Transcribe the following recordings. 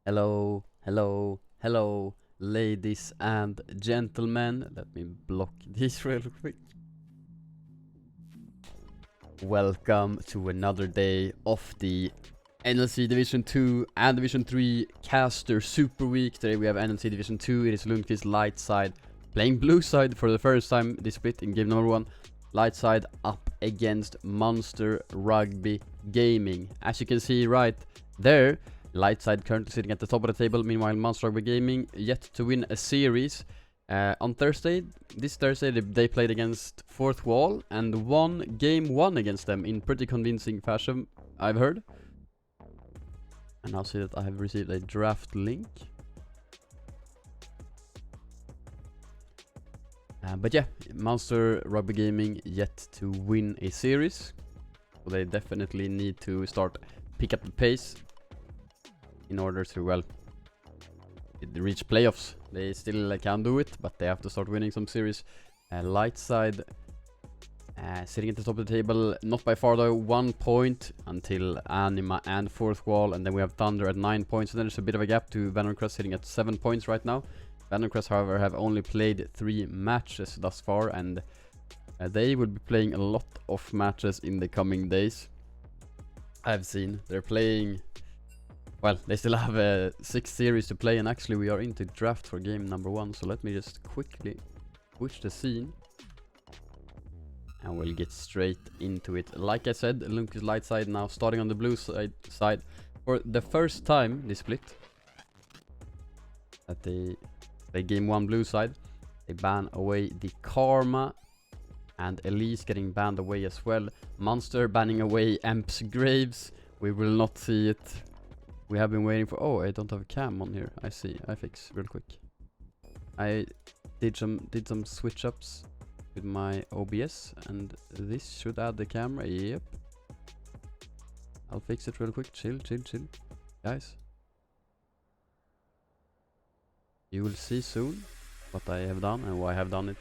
Hello, hello, hello, ladies and gentlemen. Let me block this real quick. Welcome to another day of the NLC Division 2 and Division 3 Caster Super Week. Today we have NLC Division 2. It is Lundqvist Lightside playing blue side for the first time this split in game number 1. Lightside up against Munster Rugby Gaming. As you can see right there, Lightside currently sitting at the top of the table. Meanwhile, Munster Rugby Gaming yet to win a series. On this Thursday, they played against Fourth Wall and won game 1 against them in pretty convincing fashion, I've heard. And I'll see that I have received a draft link. But yeah, Munster Rugby Gaming yet to win a series. So they definitely need to start pick up the pace in order to, well, reach playoffs. They still can do it, but they have to start winning some series. Lightside sitting at the top of the table, not by far though, 1 point until Anima and Fourth Wall, and then we have Thunder at 9 points, and then there's a bit of a gap to Vandercrest sitting at 7 points right now. Vandercrest, however, have only played 3 matches thus far, and they will be playing a lot of matches in the coming days. I've seen they're playing. Well, they still have 6 series to play, and actually we are into draft for game number 1, so let me just quickly switch the scene and we'll get straight into it. Like I said, Lundqvist Lightside now starting on the blue side for the first time this split. That they play game 1 blue side. They ban away the Karma, and Elise getting banned away as well. Munster banning away Emp's Graves. We will not see it. We have been waiting for. Oh, I don't have a cam on here. I see. I fix real quick. I did some switch ups with my OBS, and this should add the camera. Yep. I'll fix it real quick. Chill, guys. You will see soon what I have done and why I have done it.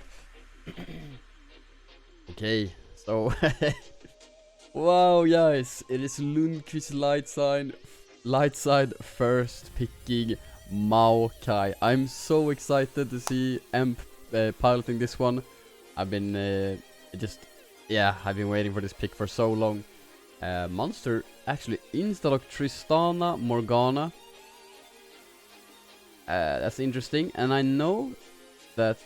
Okay, so wow, guys, it is Lundqvist Lightside first picking Maokai. I'm so excited to see Emp piloting this one. I've been I've been waiting for this pick for so long. Munster actually instead of Tristana Morgana. That's interesting, and I know that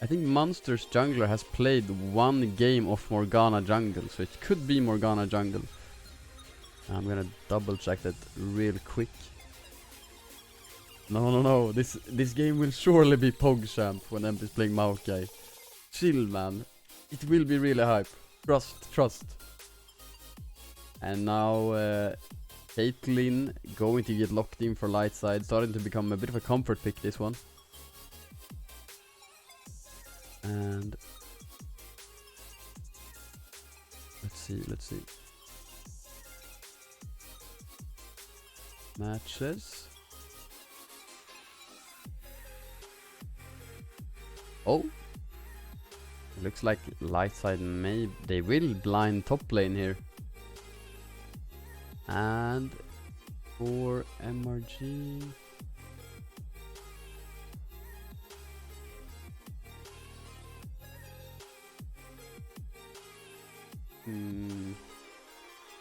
I think Munster's jungler has played 1 game of Morgana jungle, so it could be Morgana jungle. I'm gonna double check that real quick. No. This game will surely be PogChamp when Emp is playing Maokai. Chill, man. It will be really hype. Trust. And now Caitlyn going to get locked in for Lightside, starting to become a bit of a comfort pick, this one. And let's see. Matches. Oh, looks like Lightside they will blind top lane here. And for MRG,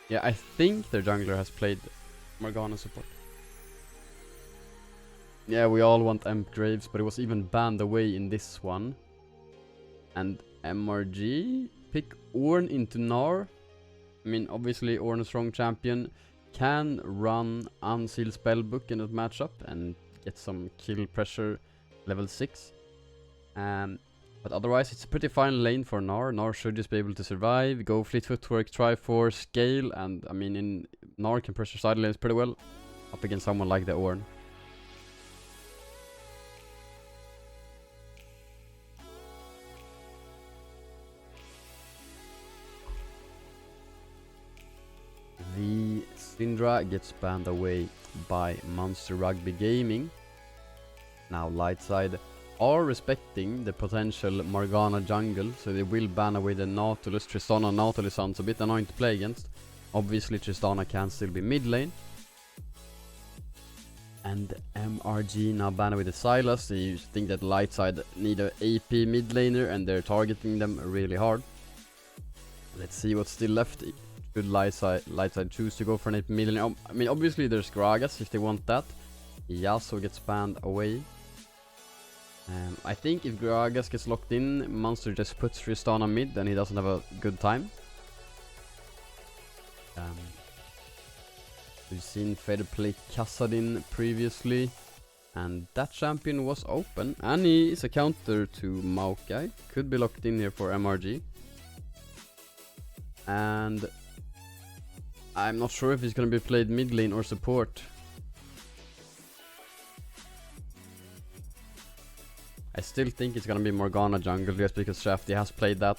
yeah, I think their jungler has played Morgana support. Yeah, we all want Emp Graves, but it was even banned away in this one. And MRG pick Ornn into Gnar. I mean, obviously Ornn, a strong champion, can run Unseal Spellbook in that matchup and get some kill pressure level 6. But otherwise, it's a pretty fine lane for Gnar. Gnar should just be able to survive, go fleet footwork, try for scale, and I mean, Gnar can pressure side lanes pretty well up against someone like the Ornn. The Syndra gets banned away by Munster Rugby Gaming. Now Lightside are respecting the potential Morgana jungle, so they will ban away the Nautilus. Tristana Nautilus sounds a bit annoying to play against. Obviously Tristana can still be mid lane. And MRG now banned with the Silas. They think that Lightside need a AP mid laner and they're targeting them really hard. Let's see what's still left. Should Lightside choose to go for an AP mid laner? I mean, obviously there's Gragas if they want that. Yasuo gets banned away. I think if Gragas gets locked in, Munster just puts Tristana mid and he doesn't have a good time. We've seen Feder play Kassadin previously, and that champion was open, and he is a counter to Maokai. Could be locked in here for MRG. And I'm not sure if he's gonna be played mid lane or support. I still think it's gonna be Morgana jungle just because Shafty has played that.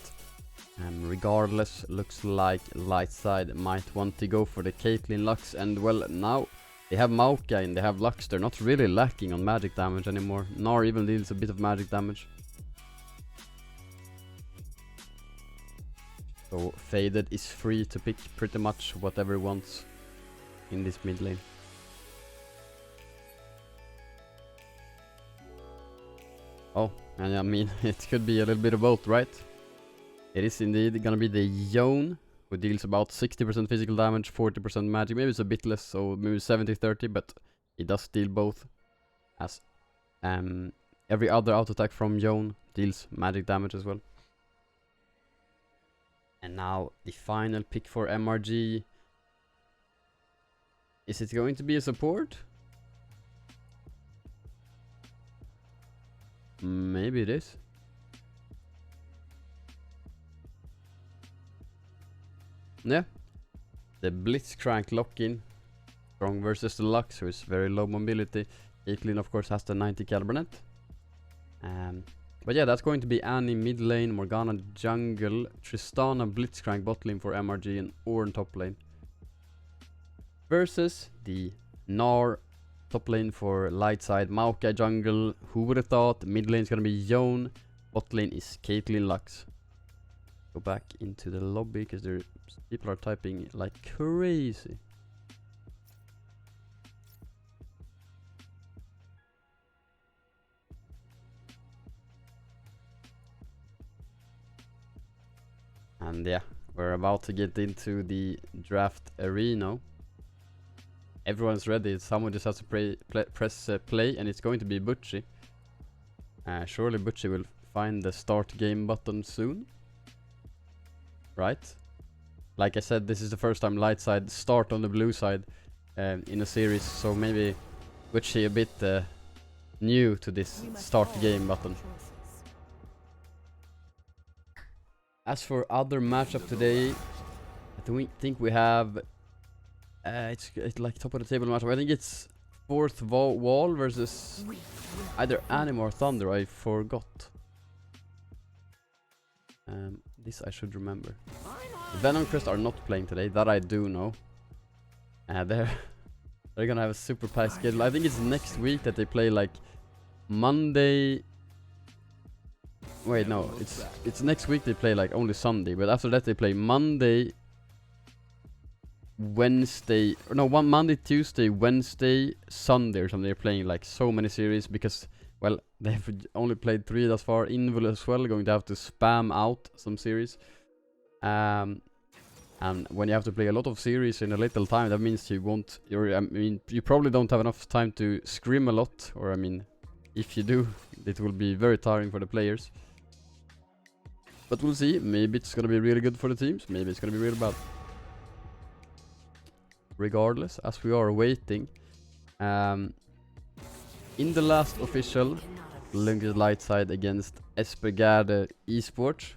Regardless, looks like Lightside might want to go for the Caitlyn Lux, and well, now they have Maokai and they have Lux. They're not really lacking on magic damage anymore. Gnar even deals a bit of magic damage. So Faded is free to pick pretty much whatever he wants in this mid lane. Oh, and I mean, it could be a little bit of both, right? It is indeed gonna be the Yone, who deals about 60% physical damage, 40% magic. Maybe it's a bit less, so maybe 70-30, but he does deal both. As every other auto attack from Yone deals magic damage as well. And now the final pick for MRG. Is it going to be a support? Maybe it is. Yeah. The Blitzcrank lock-in. Strong versus the Lux, who is very low mobility. Caitlyn of course has the 90 caliber net. But yeah, that's going to be Annie mid lane, Morgana jungle, Tristana Blitzcrank bot lane for MRG, and Ornn top lane. Versus the Gnar top lane for Lightside, Maokai jungle. Who would have thought? Mid lane is gonna be Yone, bot lane is Caitlyn Lux. Go back into the lobby because people are typing like crazy. And yeah, we're about to get into the draft arena. Everyone's ready. Someone just has to press play, and it's going to be Butchie. Surely Butchie will find the start game button soon. Right? Like I said, this is the first time Lightside start on the blue side in a series, so maybe Butchie a bit new to this start game button. As for other matchup today, I think we have it's like top of the table matchup. I think it's fourth wall versus either Anima or Thunder. I forgot. This I should remember. Venom Crest are not playing today, that I do know. They're gonna have a super packed schedule. I think it's next week that they play like Monday. Wait, no, it's next week they play like only Sunday, but after that they play Monday, Wednesday, or no, Monday, Tuesday, Wednesday, Sunday or something. They're playing like so many series because, well, they've only played 3 thus far. Invul as well, going to have to spam out some series. And when you have to play a lot of series in a little time, that means you won't, you probably don't have enough time to scrim a lot, or I mean, if you do, it will be very tiring for the players. But we'll see. Maybe it's gonna be really good for the teams. Maybe it's gonna be really bad. Regardless, as we are waiting, in the last official, Lundqvist Lightside against Espergade Esports,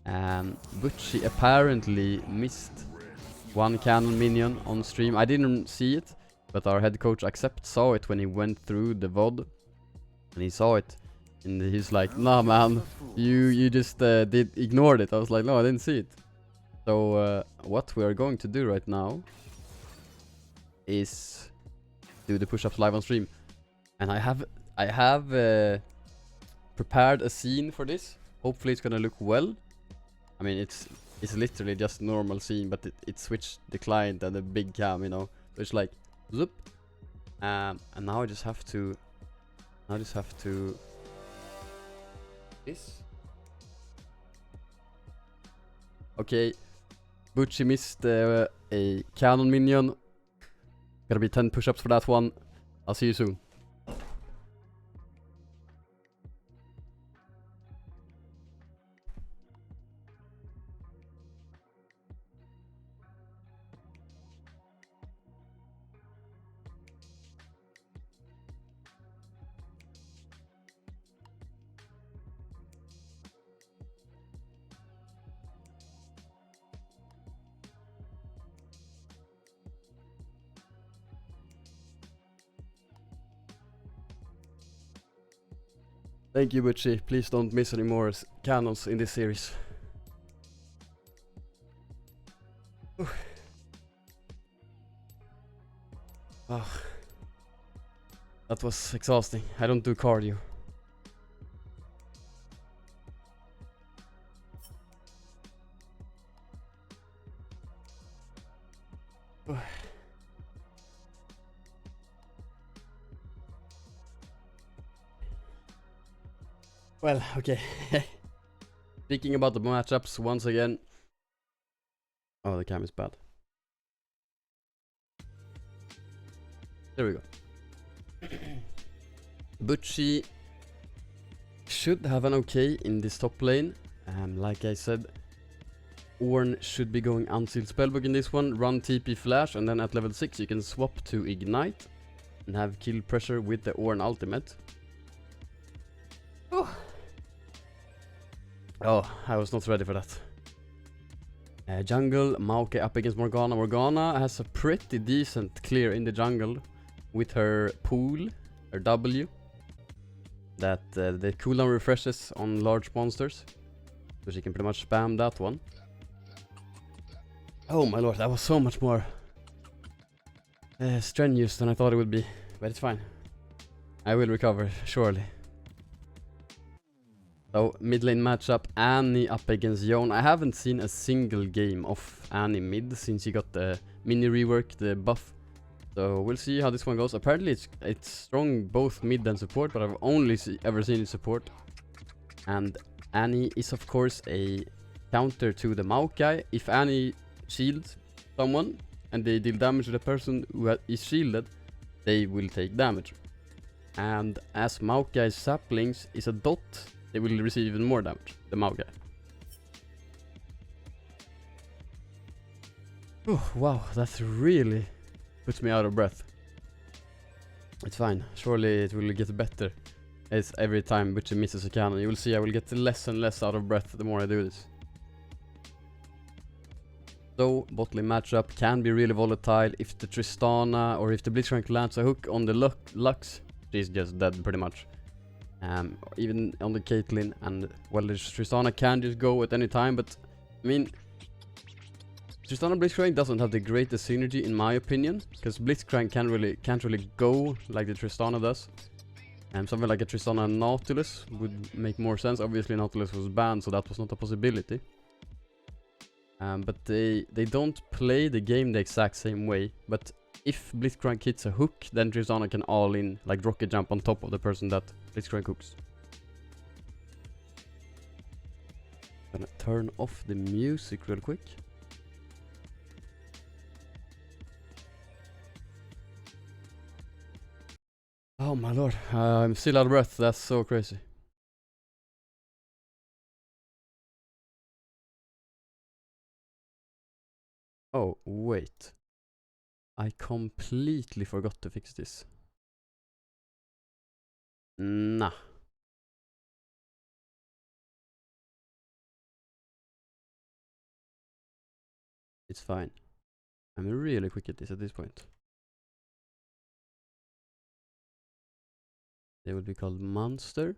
Butchie apparently missed one cannon minion on stream. I didn't see it, but our head coach Accept saw it when he went through the VOD, and he saw it, and he's like, "Nah, man, you just ignored it." I was like, "No, I didn't see it." So what we are going to do right now is do the push-ups live on stream, and I have prepared a scene for this. Hopefully, it's gonna look well. I mean, it's literally just normal scene, but it switched the client and the big cam, you know. So it's like, zoop, And now I just have to... This? Okay. Butchie missed a cannon minion. Gotta be 10 push-ups for that one. I'll see you soon. Thank you, Butchie. Please don't miss any more cannons in this series. Oh. That was exhausting. I don't do cardio. Well, okay. Speaking about the matchups once again. Oh, the cam is bad. There we go. Butchie should have an okay in this top lane. Like I said, Ornn should be going Unsealed Spellbook in this one, run TP Flash, and then at level 6 you can swap to Ignite and have kill pressure with the Ornn ultimate. Oh, I was not ready for that. Jungle, Maokai up against Morgana. Morgana has a pretty decent clear in the jungle with her pool, her W, that the cooldown refreshes on large monsters. So she can pretty much spam that one. Oh my lord, that was so much more strenuous than I thought it would be. But it's fine. I will recover, surely. So, mid lane matchup, Annie up against Yone. I haven't seen a single game of Annie mid since she got the mini rework, the buff. So we'll see how this one goes. Apparently it's strong both mid and support, but I've only ever seen it support. And Annie is of course a counter to the Maokai. If Annie shields someone and they deal damage to the person who is shielded, they will take damage. And as Maokai's saplings is a dot, they will receive even more damage, the Maokai. Oh, wow, that really puts me out of breath. It's fine, surely it will get better. As every time Butchie misses a cannon, you will see I will get less and less out of breath the more I do this. So, bot lane matchup can be really volatile. If the Tristana or if the Blitzcrank lands a hook on the Lux, she's just dead pretty much. Even on the Caitlyn, and well, the Tristana can just go at any time, but I mean, Tristana Blitzcrank doesn't have the greatest synergy in my opinion, because Blitzcrank can't really go like the Tristana does. And something like a Tristana Nautilus would make more sense. Obviously Nautilus was banned, so that was not a possibility. But they don't play the game the exact same way. But if Blitzcrank hits a hook, then Tristana can all in, like rocket jump on top of the person that Blitzcrank hooks. Gonna turn off the music real quick. Oh my lord, I'm still out of breath, that's so crazy. Oh, wait. I completely forgot to fix this. Nah. It's fine. I'm really quick at this point. They would be called Munster.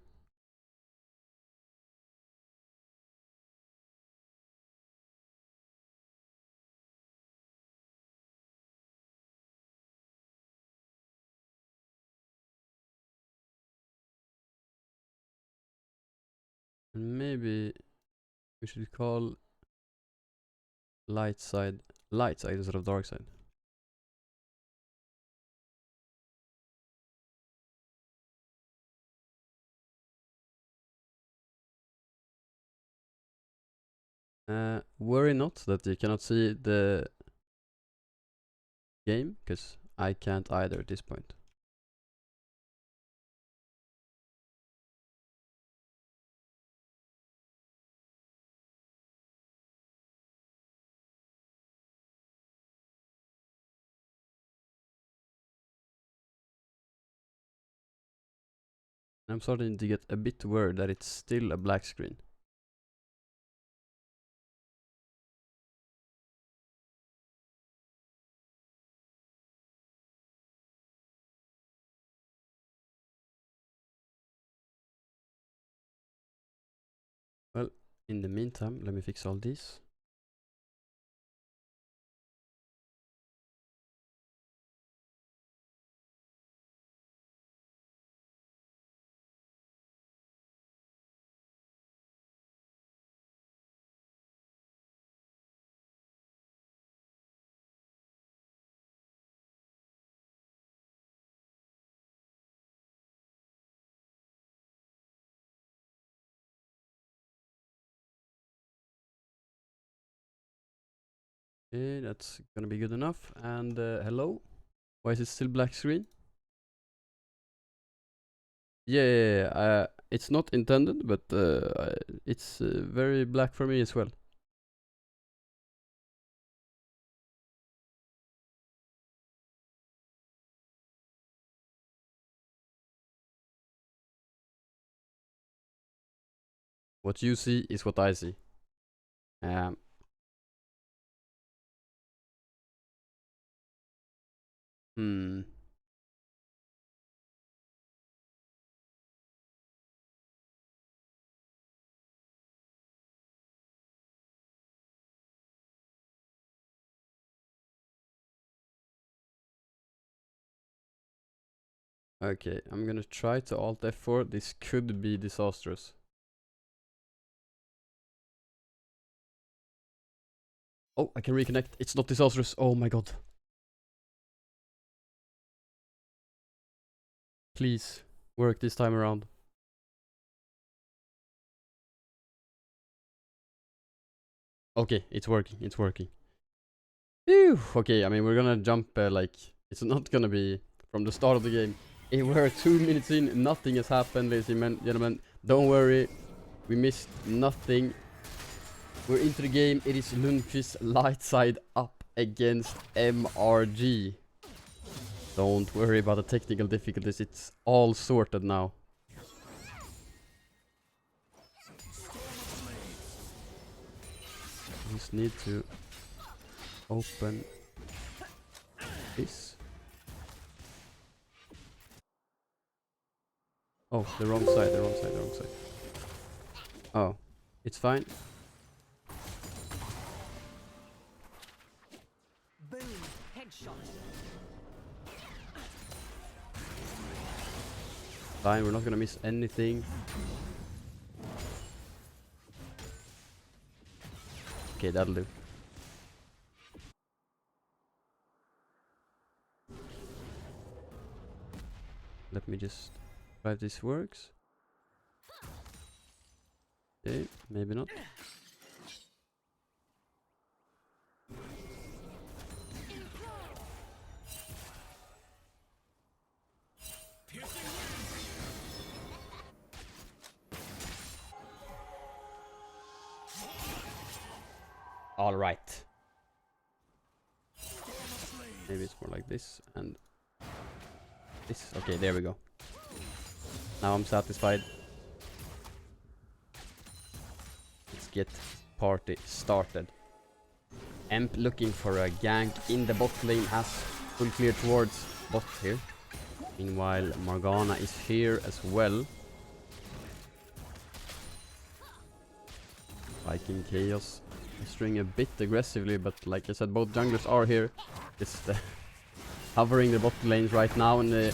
And maybe we should call Lightside instead of Darkside. Worry not that you cannot see the game, because I can't either at this point. I'm starting to get a bit worried that it's still a black screen. Well, in the meantime, let me fix all these. Okay, that's gonna be good enough. And hello? Why is it still black screen? Yeah, it's not intended, but it's very black for me as well. What you see is what I see. Um, hmm. Okay, I'm gonna try to Alt F4. This could be disastrous. Oh, I can reconnect. It's not disastrous. Oh my god. Please, work this time around. Okay, it's working. It's working. Phew. Okay, I mean, we're gonna jump like... It's not gonna be from the start of the game. We're 2 minutes in. Nothing has happened, ladies and gentlemen. Don't worry. We missed nothing. We're into the game. It is Lundqvist Lightside up against MRG. Don't worry about the technical difficulties. It's all sorted now. Just need to open this. Oh, the wrong side, the wrong side, the wrong side. Oh, it's fine. Boom, headshot. Fine, we're not gonna miss anything. Okay, that'll do. Let me just try if this works. Okay, maybe not. All right. Maybe it's more like this and this. Okay, there we go. Now I'm satisfied. Let's get party started. Emp looking for a gank in the bot lane, has full clear towards bot here. Meanwhile, Morgana is here as well. Viking Chaos string a bit aggressively, but like I said, both junglers are here. Just hovering the bot lanes right now, and the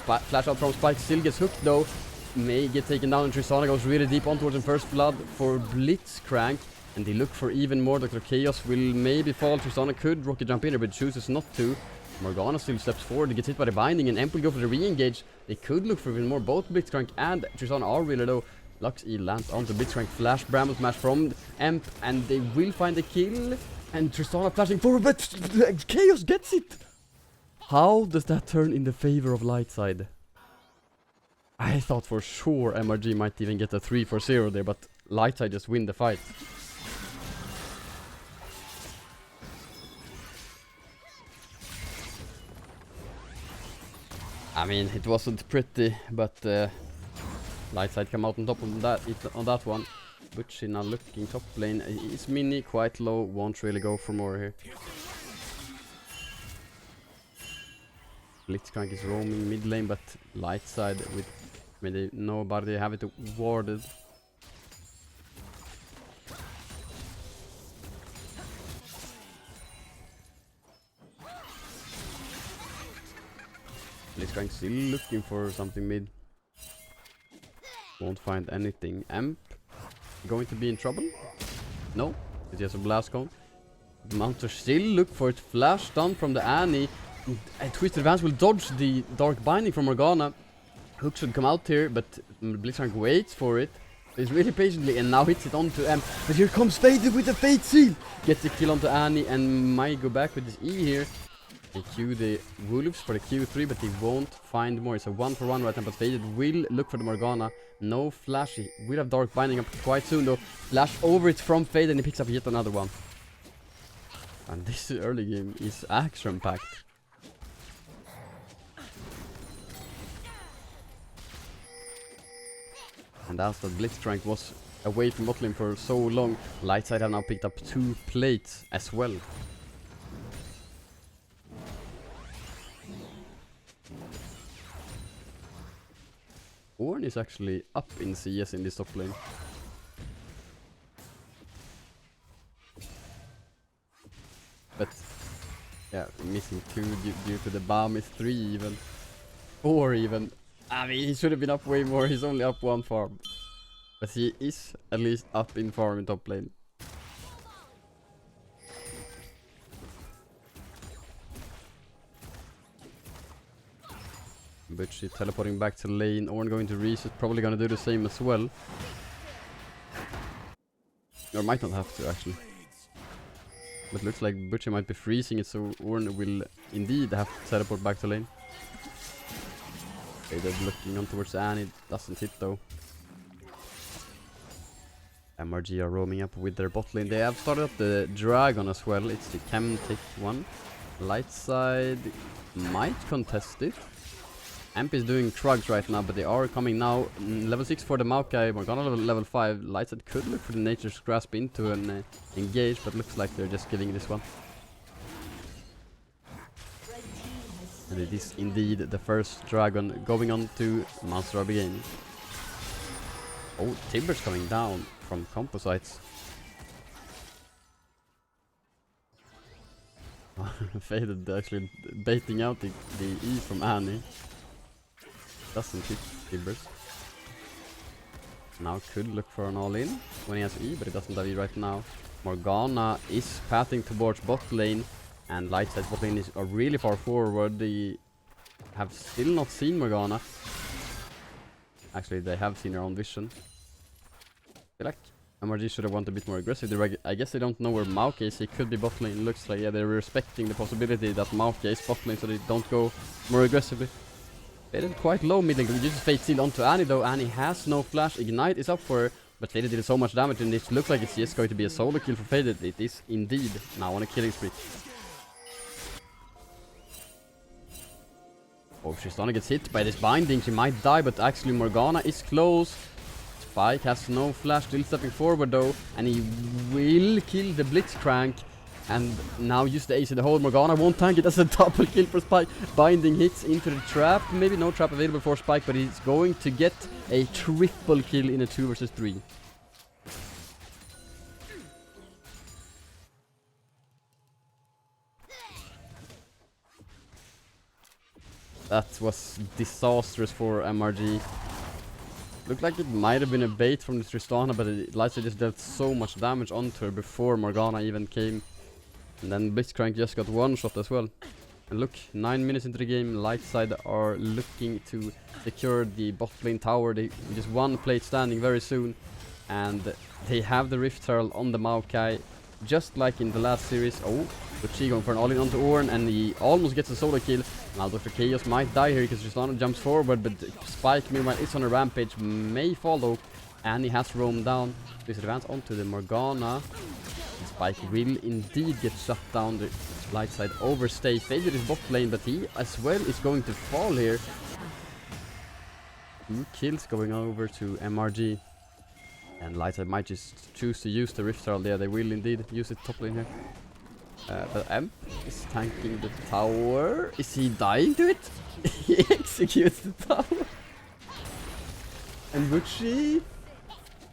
flash out from Spike still gets hooked though. May get taken down, and Tristana goes really deep on towards him. First blood for Blitzcrank, and they look for even more. Dr. Chaos will maybe fall. Tristana could rocket jump in here, but chooses not to. Morgana still steps forward, gets hit by the binding, and Emp will go for the re-engage. They could look for even more. Both Blitzcrank and Tristana are really low. Lux E lands onto Blitzcrank, flash Bramble Smash from Amp, and they will find the kill. And Tristana flashing forward, but Chaos gets it! How does that turn in the favor of Lightside? I thought for sure MRG might even get a 3-4-0 there, but Lightside just win the fight. I mean, it wasn't pretty, but Lightside come out on top of that one. Butchie now looking top lane. Is mini quite low, won't really go for more here. Blitzcrank is roaming mid lane, but Lightside with maybe nobody have it warded. Blitzcrank still looking for something mid. Won't find anything. Amp going to be in trouble? No, it's just a blast cone. Munster still look for it. Flash down from the Annie. Twisted Advance will dodge the Dark Binding from Morgana. Hook should come out here, but Blitzcrank waits for it. He's really patiently and now hits it onto M. But here comes Faded with the Fate Seal. Gets the kill onto Annie and might go back with his E here. They queue the Wolves for the Q3, but he won't find more. It's a 1-for-1 right now, but Faded will look for the Morgana. No flash. He will have Dark Binding up quite soon though. Flash over it from Faded and he picks up yet another one. And this early game is action-packed. And after Blitzcrank was away from bot lane for so long, Lightside have now picked up 2 plates as well. Ornn is actually up in CS in this top lane. But yeah, missing 2 due to the bomb is 3 even. 4 even. I mean, he should have been up way more. He's only up 1 farm. But he is at least up in farm in top lane. Butchie teleporting back to lane. Ornn going to reset. Probably gonna do the same as well. Or might not have to actually. But looks like Butchie might be freezing it, so Ornn will indeed have to teleport back to lane. They're looking on towards Annie, doesn't hit though. MRG are roaming up with their bot lane. They have started up the Dragon as well. It's the Chemtech one. Lightside might contest it. Amp is doing Krugs right now, but they are coming now. Level 6 for the Maokai, Morgana level 5. Lightside could look for the Nature's Grasp into an engage, but looks like they're just killing this one. And it is indeed the first Dragon going on to Munster Rugby Gaming. Oh, Timbers coming down from Composites. Faded actually baiting out the E from Annie. Doesn't hit Timbers. Now could look for an all-in when he has E, but it doesn't have E right now. Morgana is pathing towards bot lane. And Lightside bot lane are really far forward. They have still not seen Morgana. Actually, they have seen her own vision. I feel like MRG should have wanted a bit more aggressive. I guess they don't know where Maokai is. He could be bot lane. Looks like, yeah, they're respecting the possibility that Maokai is bot lane, so they don't go more aggressively. Faded quite low mid lane. He uses Fate Seal onto Annie though. Annie has no flash. Ignite is up for her. But Faded did so much damage and it looks like it's just going to be a solo kill for Faded. It is indeed now on a killing spree. Oh, Tristana gets hit by this binding. She might die, but actually Morgana is close. Spike has no flash, still stepping forward though. And he will kill the Blitzcrank. And now use the ace in the hole. Morgana won't tank it. That's a double kill for Spike. Binding hits into the trap. Maybe no trap available for Spike, but he's going to get a triple kill in a 2 versus 3. That was disastrous for MRG. Looked like it might have been a bait from the Tristana, but Lightside just dealt so much damage onto her before Morgana even came. And then Blitzcrank just got one shot as well. And look, 9 minutes into the game, Lightside are looking to secure the bot lane tower. They just one plate standing very soon, and they have the Rift Herald on the Maokai, just like in the last series. Oh, Bo3 going for an all-in onto Ornn, and he almost gets a solo kill. Now Dr. Chaos might die here because Tristana jumps forward, but Spike meanwhile is on a rampage, may follow, and he has roamed down. This advance onto the Morgana. Spike will indeed get shut down. The Lightside overstay. Faded his bot lane, but he as well is going to fall here. 2 kills going over to MRG. And Lightside might just choose to use the Rift Herald. Yeah, they will indeed use it top lane here. But Emp is tanking the tower. Is he dying to it? He executes the tower. And Bo3?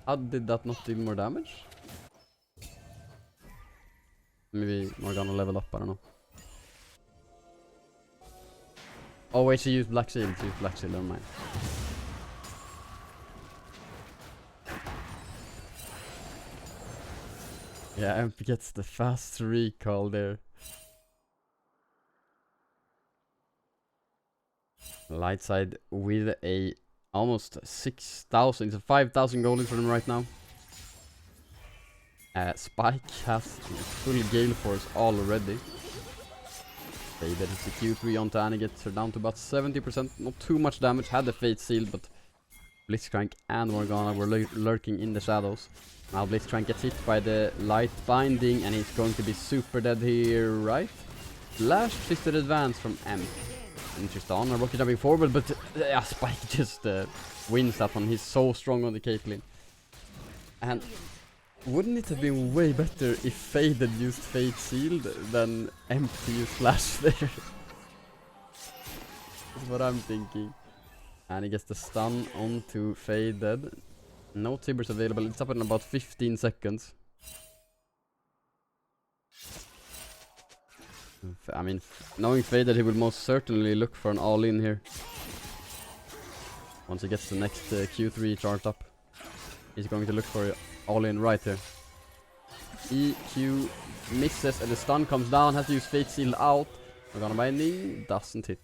How did that not deal more damage? Maybe Morgana level up, I don't know. Oh wait, she used Black Shield. She used Black Shield, never mind. Yeah, Emp gets the fast recall there. Lightside with a almost 6,000, it's a 5,000 gold in for them right now. Spike has full Gale Force already. Faded hits the Q3 onto Annie, gets her down to about 70%. Not too much damage, had the Fate Seal, but Blitzcrank and Morgana were lurking in the shadows. Now Blitzcrank gets hit by the light binding, and he's going to be super dead here, right? Flash twisted advance from Emp. And Tristana rocket jumping forward, but Spike just wins that one. He's so strong on the Caitlyn. And wouldn't it have been way better if Faded used Fate Sealed than Empty used Flash there? That's what I'm thinking. And he gets the stun onto Faded. No Tibbers available. It's up in about 15 seconds. I mean, knowing Faded, he will most certainly look for an all-in here. Once he gets the next Q3 chart up, he's going to look for all-in right here. EQ misses and the stun comes down, has to use Fate Seal out. Morgana binding, doesn't hit.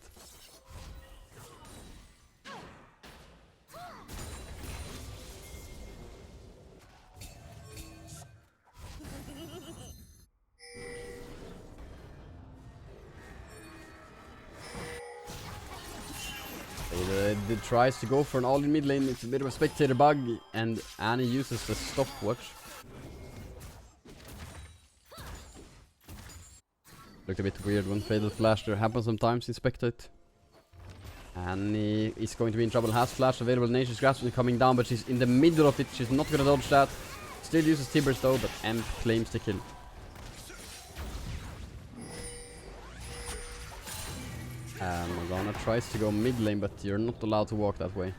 It tries to go for an all-in mid lane. It's a bit of a spectator bug, and Annie uses the stopwatch. Looked a bit weird when Fatal Flash there. Happens sometimes in Spectate. Annie is going to be in trouble. Has Flash available. Nature's Grasp is coming down, but she's in the middle of it. She's not going to dodge that. Still uses Tibbers though, but Emp claims the kill. Morgana tries to go mid lane, but you're not allowed to walk that way.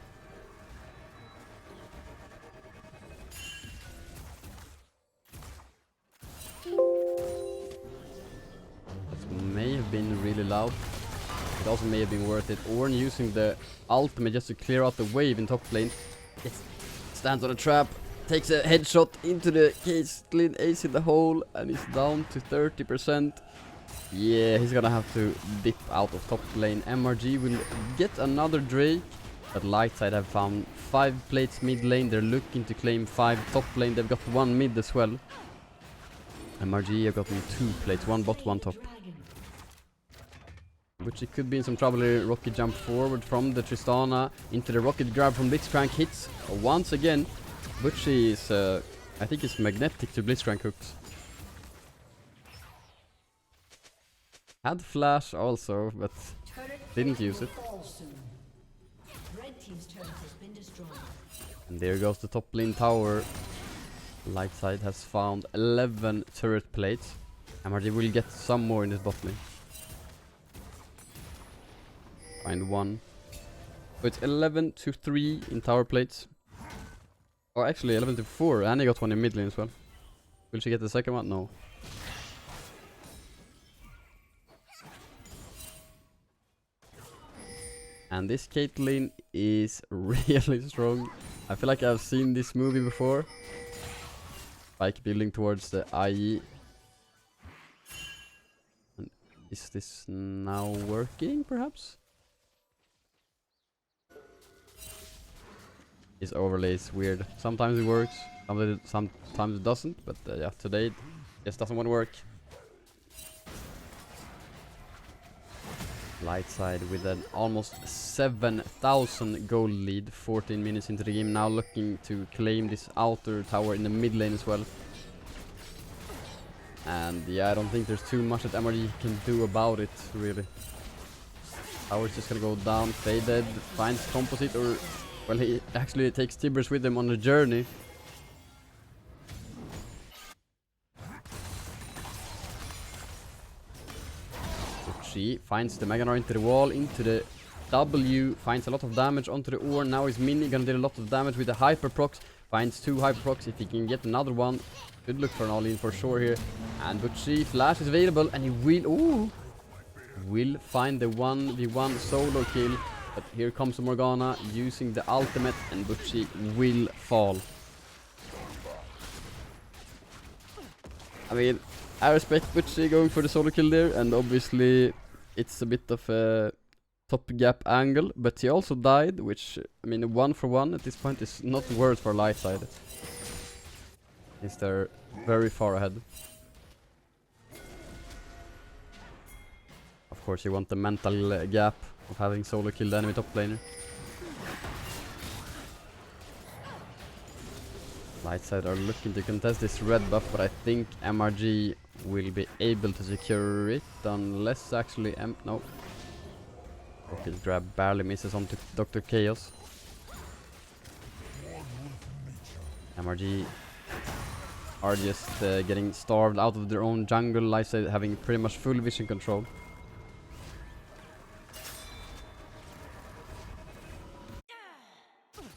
That may have been really loud. It also may have been worth it. Ornn using the ultimate just to clear out the wave in top lane. Stands on a trap, takes a headshot into the Caitlyn, ace in the hole, and he's down to 30%. Yeah, he's gonna have to dip out of top lane. MRG will get another Drake, but Lightside have found 5 plates mid lane. They're looking to claim 5 top lane. They've got 1 mid as well. MRG have gotten 2 plates, 1 bot, 1 top. Which he could be in some trouble here. Rocket jump forward from the Tristana into the rocket grab from Blitzcrank, hits once again. Butchie is, I think it's magnetic to Blitzcrank hooks. Had Flash also, but didn't use it. And there goes the top lane tower. Lightside has found 11 turret plates. MRG will get some more in this bot lane. Find 1. So it's 11 to 3 in tower plates. Oh, actually 11 to 4. And he got 1 in mid lane as well. Will she get the second one? No. And this Caitlyn is really strong. I feel like I've seen this movie before. Spike building towards the IE. And is this now working, perhaps? This overlay is weird. Sometimes it works, sometimes it doesn't, but yeah, today it just doesn't want to work. Lightside with an almost 7,000 gold lead, 14 minutes into the game, now looking to claim this outer tower in the mid lane as well. And yeah, I don't think there's too much that MRG can do about it, really. Tower's just gonna go down, faded, finds composite, or well, he actually takes Tibbers with him on the journey. She finds the Meganar into the wall, into the W, finds a lot of damage onto the Orn. Now his mini gonna do a lot of damage with the hyper procs. Finds 2 hyper procs. If he can get another one, should look for an all-in for sure here. And Butchie flash is available, and he will find the 1v1 solo kill. But here comes Morgana using the ultimate, and Butchie will fall. I mean, I respect Butchie going for the solo kill there, and obviously it's a bit of a top gap angle, but he also died, which, I mean, 1-for-1 at this point is not worth for Lightside. Since they're very far ahead. Of course, you want the mental gap of having solo killed the enemy top laner. Lightside are looking to contest this red buff, but I think MRG will be able to secure it, unless actually no. Rocket grab barely misses onto Dr. Chaos. MRG are just getting starved out of their own jungle, Lightside having pretty much full vision control.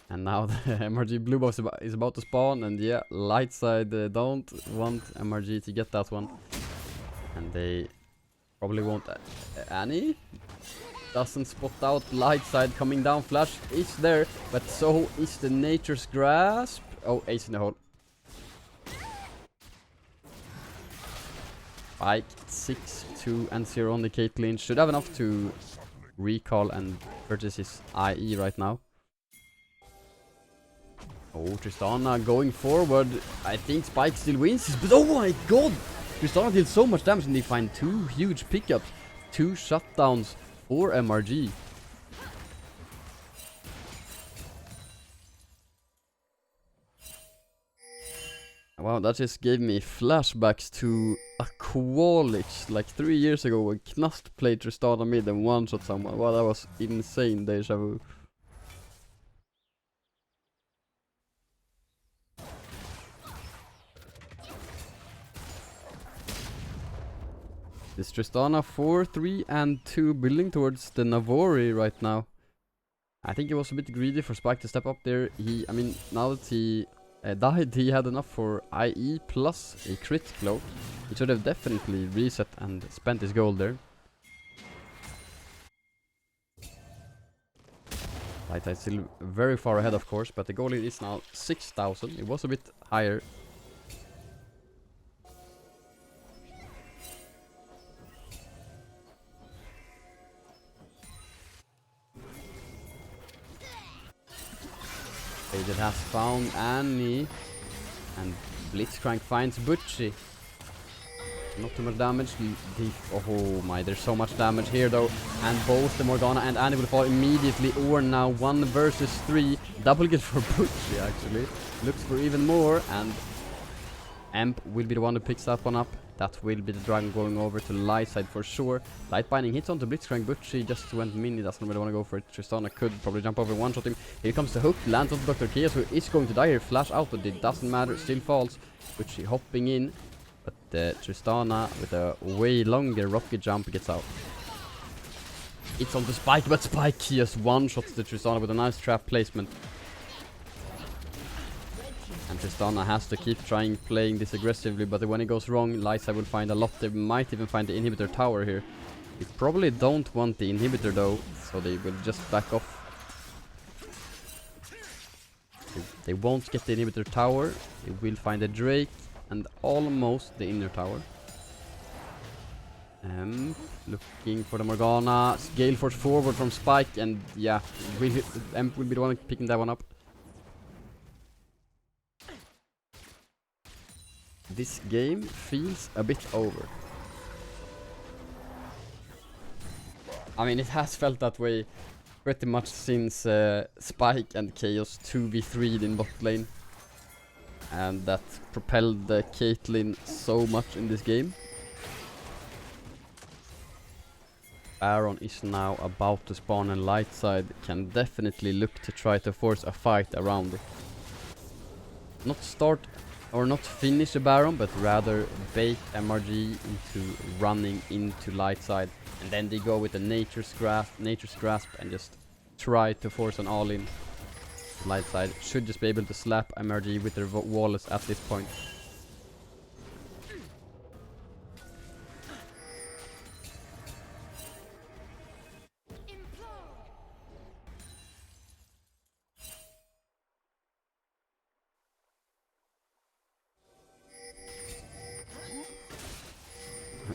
And now the MRG blue buff is about to spawn, and yeah, Lightside don't want MRG to get that one. And they probably won't. Annie doesn't spot out Lightside coming down. Flash is there, but so is the Nature's Grasp. Oh, ace in the hole. Spike 6-2 and 0 on the Caitlyn. Should have enough to recall and purchase his IE right now. Oh, Tristana going forward. I think Spike still wins this, but oh my god! Tristana did so much damage, and they find 2 huge pickups. 2 shutdowns for MRG. Wow, that just gave me flashbacks to a Qualix like 3 years ago when Knast played Tristana mid and one-shot someone. Wow, that was insane, deja vu. This Tristana 4-3 and 2 building towards the Navori right now. I think it was a bit greedy for Spike to step up there. I mean, now that he died, he had enough for IE plus a crit cloak. He should have definitely reset and spent his gold there. Lightside still very far ahead, of course, but the goal is now 6,000. It was a bit higher. Faded has found Annie, and Blitzcrank finds Butchie. Not too much damage. Oh my, there's so much damage here though. And both the Morgana and Annie will fall immediately. Or now 1 versus 3. Double kill for Butchie actually. Looks for even more, and Emp will be the one who picks that one up. That will be the dragon going over to Lightside for sure. Light Binding hits onto Blitzcrank. Butchie just went mini, doesn't really want to go for it. Tristana could probably jump over, one-shot him. Here comes the hook, lands onto Dr. Chaos, who is going to die here. Flash out, but it doesn't matter, still falls. Butchie hopping in, but Tristana with a way longer rocket jump gets out. It's on the Spike, but Spike just one-shots the Tristana with a nice trap placement. And Tristana has to keep playing this aggressively, but when it goes wrong, Lightside will find a lot. They might even find the inhibitor tower here. They probably don't want the inhibitor though, so they will just back off. They won't get the inhibitor tower. They will find a Drake and almost the inner tower. Looking for the Morgana. Gale Force forward from Spike, and yeah, Emp will be the one picking that one up. This game feels a bit over. I mean, it has felt that way pretty much since Spike and Chaos 2v3'd in bot lane. And that propelled Caitlyn so much in this game. Baron is now about to spawn, and Lightside can definitely look to try to force a fight around it. Not start or not finish a Baron, but rather bait MRG into running into Lightside, and then they go with the Nature's Grasp and just try to force an all-in. Lightside should just be able to slap MRG with their wallets at this point.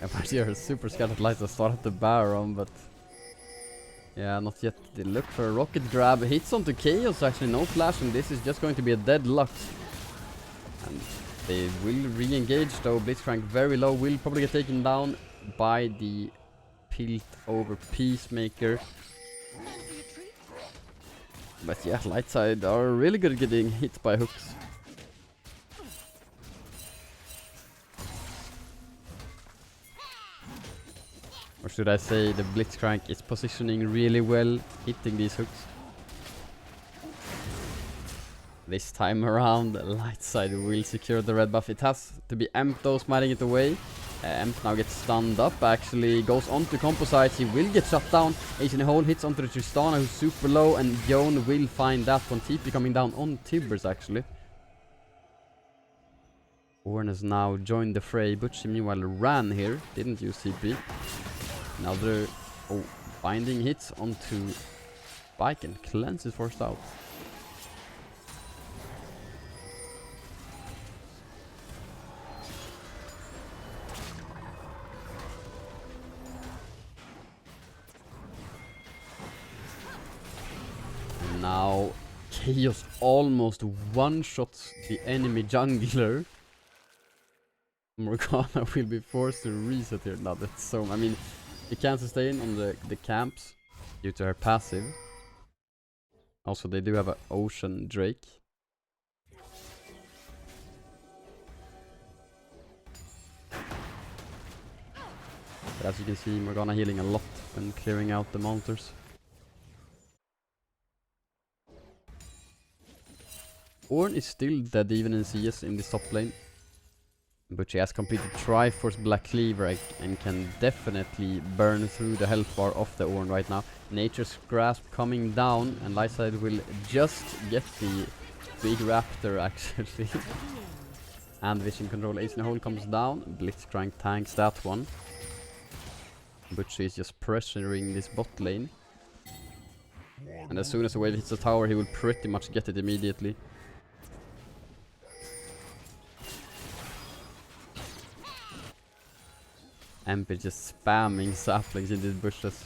MRG are super scared that Lightside started the Baron, but yeah, not yet. They look for a rocket grab. Hits onto Chaos, actually no flash, and this is just going to be a deadlock. And they will re-engage though. Blitzcrank very low, will probably get taken down by the pilt over Peacemaker. But yeah, Lightside are really good at getting hit by hooks. Or should I say the Blitzcrank is positioning really well, hitting these hooks. This time around, Lightside will secure the red buff. It has to be Emp though, smiting it away. Emp now gets stunned up, actually goes onto Composites. He will get shut down. Ace in the hole hits onto the Tristana, who's super low, and Yone will find that one. TP coming down on Tibbers, actually. Ornn has now joined the fray. Butchie meanwhile ran here, didn't use TP. Another binding hits onto Spike, and Cleanse is forced out. Now Chaos almost one-shots the enemy jungler. Morgana will be forced to reset here. Now that's so... I mean, she can't sustain on the camps due to her passive. Also, they do have an Ocean Drake. But as you can see, Morgana healing a lot when clearing out the monsters. Ornn is still dead even in CS in this top lane. But she has completed Triforce Black Cleaver and can definitely burn through the health bar of the Ornn right now. Nature's Grasp coming down, and Lightside will just get the big raptor actually. And Vision Control. Ace in the hole comes down. Blitzcrank tanks that one. Butchie is just pressuring this bot lane. And as soon as the wave hits the tower, he will pretty much get it immediately. Emp is just spamming saplings in these bushes.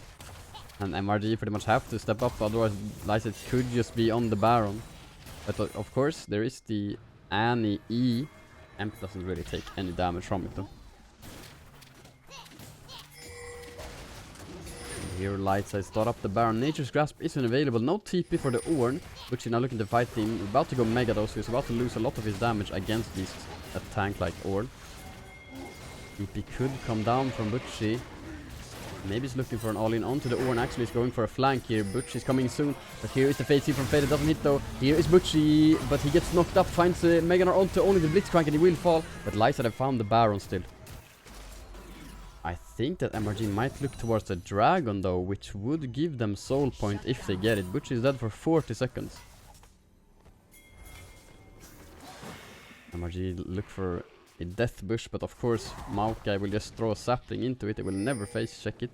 And MRG pretty much have to step up, otherwise Lightside could just be on the Baron. But of course, there is the Annie E. Emp doesn't really take any damage from it though. And here Lightside start up the Baron. Nature's Grasp isn't available, no TP for the Ornn, which is now looking to fight him. About to go Mega though, so he's about to lose a lot of his damage against these tank like Ornn. TP could come down from Butchie. Maybe he's looking for an all-in onto the Ornn. Actually, he's going for a flank here. Butchie's coming soon. But here is the Fade Seed from Fade. It doesn't hit though. Here is Butchie, but he gets knocked up. Finds Meganar onto only the Blitzcrank, and he will fall. But Lightside have found the Baron still. I think that MRG might look towards the Dragon though, which would give them soul point if they get it. Butchie is dead for 40 seconds. MRG look for a death bush, but of course Maokai will just throw a sapling into it. It will never face check it.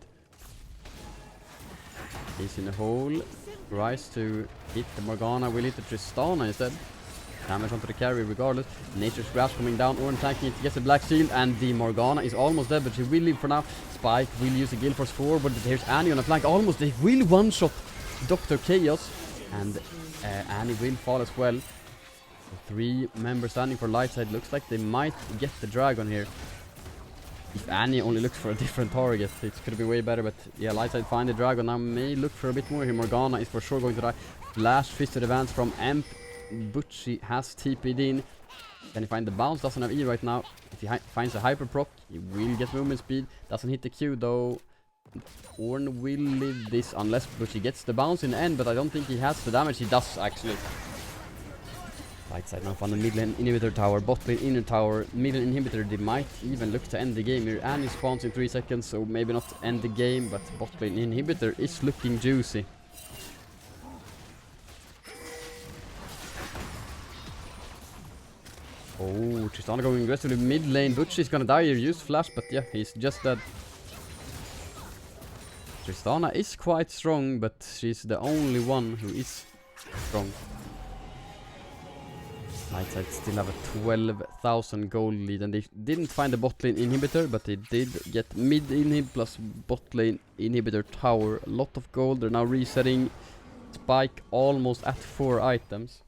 He's in the hole. Tries to hit the Morgana. Will hit the Tristana instead. Damage onto the carry regardless. Nature's Grasp coming down, Oran tanking it, gets a Black Shield, and the Morgana is almost dead, but she will live for now. Spike will use the Guild Force 4, but there's Annie on the flank, almost, they will one-shot Dr. Chaos, and Annie will fall as well. So 3 members standing for Lightside, looks like they might get the Dragon here. If Annie only looks for a different target, it could be way better, but yeah, Lightside find the Dragon now, may look for a bit more here. Morgana is for sure going to die. Flash Fisted Advance from Emp. Butchie has TP'd in. Can he find the bounce? Doesn't have E right now. If he finds a hyper proc, he will get movement speed. Doesn't hit the Q though. Orn will live this unless Butchie gets the bounce in the end, but I don't think he has the damage. He does actually. Lightside now found the mid lane inhibitor tower, bot lane inner tower, mid lane inhibitor. They might even look to end the game here. Annie spawns in 3 seconds, so maybe not end the game, but bot lane inhibitor is looking juicy. Oh, Tristana going aggressively mid lane. Butchie's gonna die here. Use flash, but yeah, he's just dead. Tristana is quite strong, but she's the only one who is strong. Lightside still have a 12,000 gold lead, and they didn't find the bot lane inhibitor, but they did get mid inhib plus bot lane inhibitor tower. A lot of gold. They're now resetting. Spike almost at 4 items.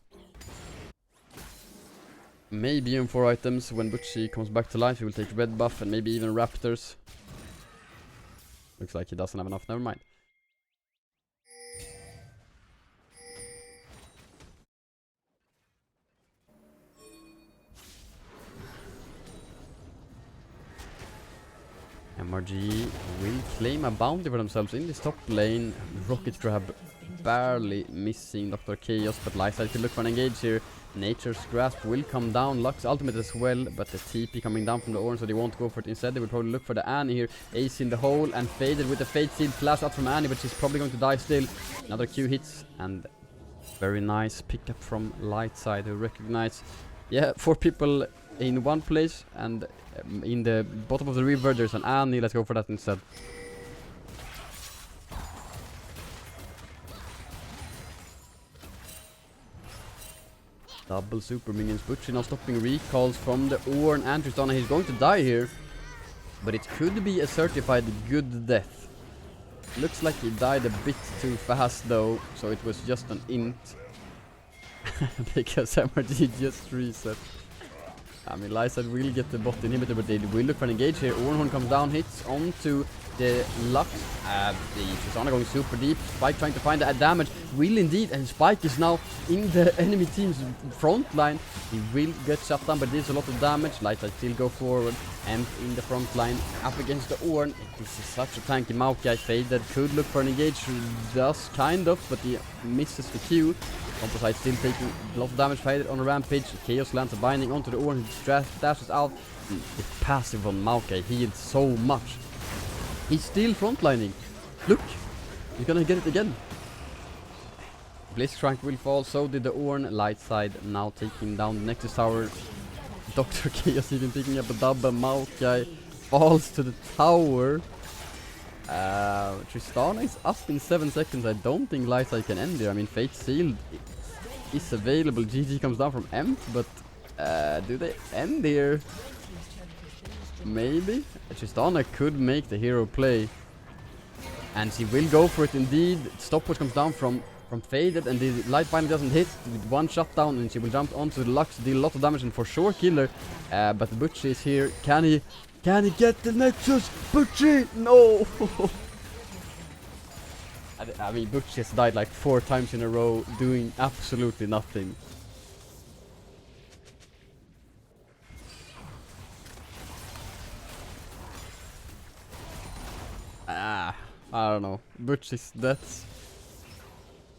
Maybe even 4 items. When Butchie comes back to life, he will take red buff and maybe even raptors. Looks like he doesn't have enough. Never mind. MRG will claim a bounty for themselves in this top lane. Rocket Grab barely missing Dr. Chaos, but Lightside could look for an engage here. Nature's Grasp will come down, Lux ultimate as well, but the TP coming down from the Orange, so they won't go for it. Instead, they will probably look for the Annie here. Ace in the hole and Faded with the Fate Seal flash out from Annie, but she's probably going to die still. Another Q hits, and very nice pickup from Lightside, who recognize, yeah, 4 people in one place, and in the bottom of the river there's an Annie. Let's go for that instead. Double super minions. Butchie now stopping recalls from the Orn and Tristana. He's going to die here, but it could be a certified good death. Looks like he died a bit too fast though, so it was just an int. Because MRG just reset. I mean, Lightside will get the bot inhibitor, but they will look for an engage here. Ornhorn comes down, hits onto the Lux. The Tristana going super deep. Spike trying to find the damage. Will indeed, and Spike is now in the enemy team's front line. He will get shut down, but there's a lot of damage. Lightside still go forward, and in the front line, up against the Orn. This is such a tanky Maokai. Faded could look for an engage, does kind of, but he misses the Q. Composite still taking a lot of damage. Faded on a rampage. Chaos lands a binding onto the Orn. He dashes out. The passive on Maokai healed so much. He's still frontlining. Look, he's gonna get it again. Blitzcrank will fall, so did the Orn. Lightside now taking down the Nexus Tower. Dr. Chaos even picking up a double. Maokai falls to the tower. Tristana is up in 7 seconds. I don't think Lightside can end here. I mean, Fate Sealed is available. GG comes down from Emp, but do they end here? Maybe. Tristana could make the hero play, and she will go for it indeed. Stopwatch comes down from Faded, and the light bind doesn't hit with one shutdown, and she will jump onto the Lux, deal a lot of damage, and for sure kill her. But Butchie is here. Can he get the Nexus? Butchie! No! I mean, Butchie has died like 4 times in a row, doing absolutely nothing. I don't know. Butchie's death.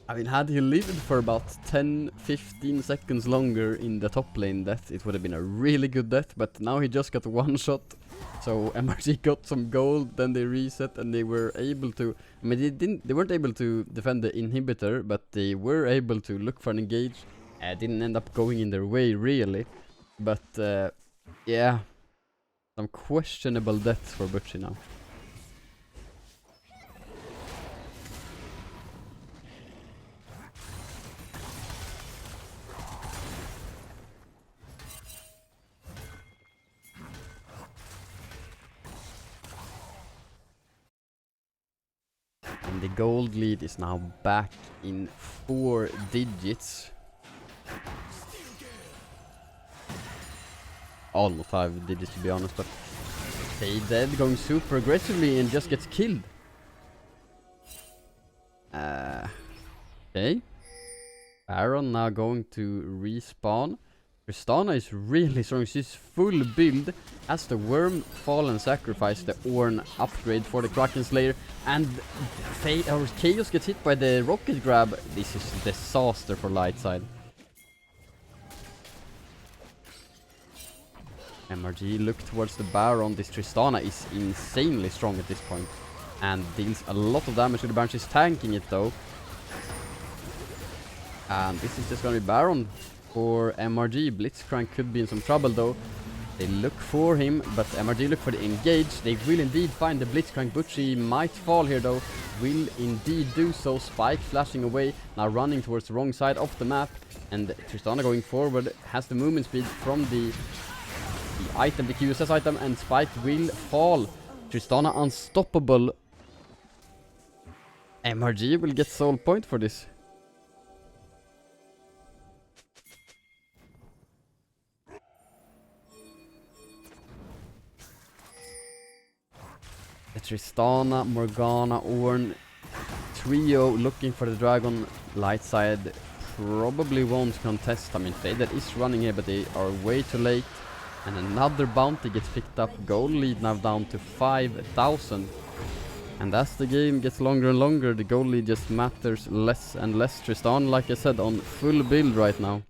I mean, had he lived for about 10-15 seconds longer in the top lane death, it would have been a really good death, but now he just got 1 shot. So MRG got some gold, then they reset, and they were able to, I mean, they weren't able to defend the inhibitor, but they were able to look for an engage. Didn't end up going in their way really, but yeah, some questionable deaths for Butchie now. the gold lead is now back in 4 digits. Almost 5 digits to be honest, but Hey Dead going super aggressively and just gets killed. Okay. Baron now going to respawn. Tristana is really strong. She's full build as the Worm Fallen sacrifice the Ornn upgrade for the Kraken Slayer, and Chaos gets hit by the rocket grab. This is a disaster for Lightside. MRG look towards the Baron. This Tristana is insanely strong at this point and deals a lot of damage to the Baron. She's tanking it though. And this is just gonna be Baron for MRG. Blitzcrank could be in some trouble though. They look for him, but MRG look for the engage. They will indeed find the Blitzcrank. Butchie might fall here though. Will indeed do so. Spike flashing away, now running towards the wrong side of the map. And Tristana going forward has the movement speed from the item, the QSS item, and Spike will fall. Tristana unstoppable. MRG will get soul point for this. The Tristana, Morgana, Ornn trio looking for the dragon. Lightside probably won't contest. I mean, Fader is running here, but they are way too late. And another bounty gets picked up. Goal lead now down to 5,000. And as the game gets longer and longer, the goal lead just matters less and less. Tristana, like I said, on full build right now.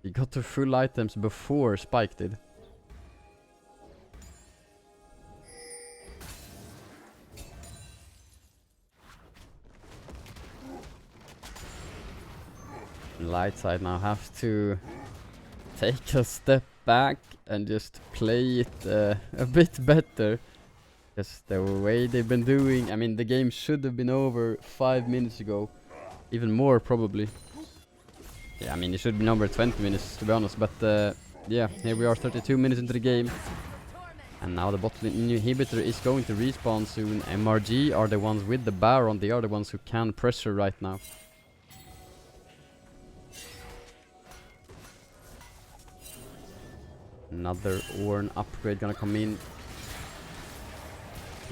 He got to full items before Spike did. Lightside now have to take a step back and just play it a bit better. Just the way they've been doing. I mean, the game should have been over 5 minutes ago. Even more probably. Yeah, I mean, it should have been over 20 minutes to be honest. But yeah, here we are 32 minutes into the game. And now the bot inhibitor is going to respawn soon. MRG are the ones with the Baron. They are the ones who can pressure right now. Another Ornn upgrade gonna come in.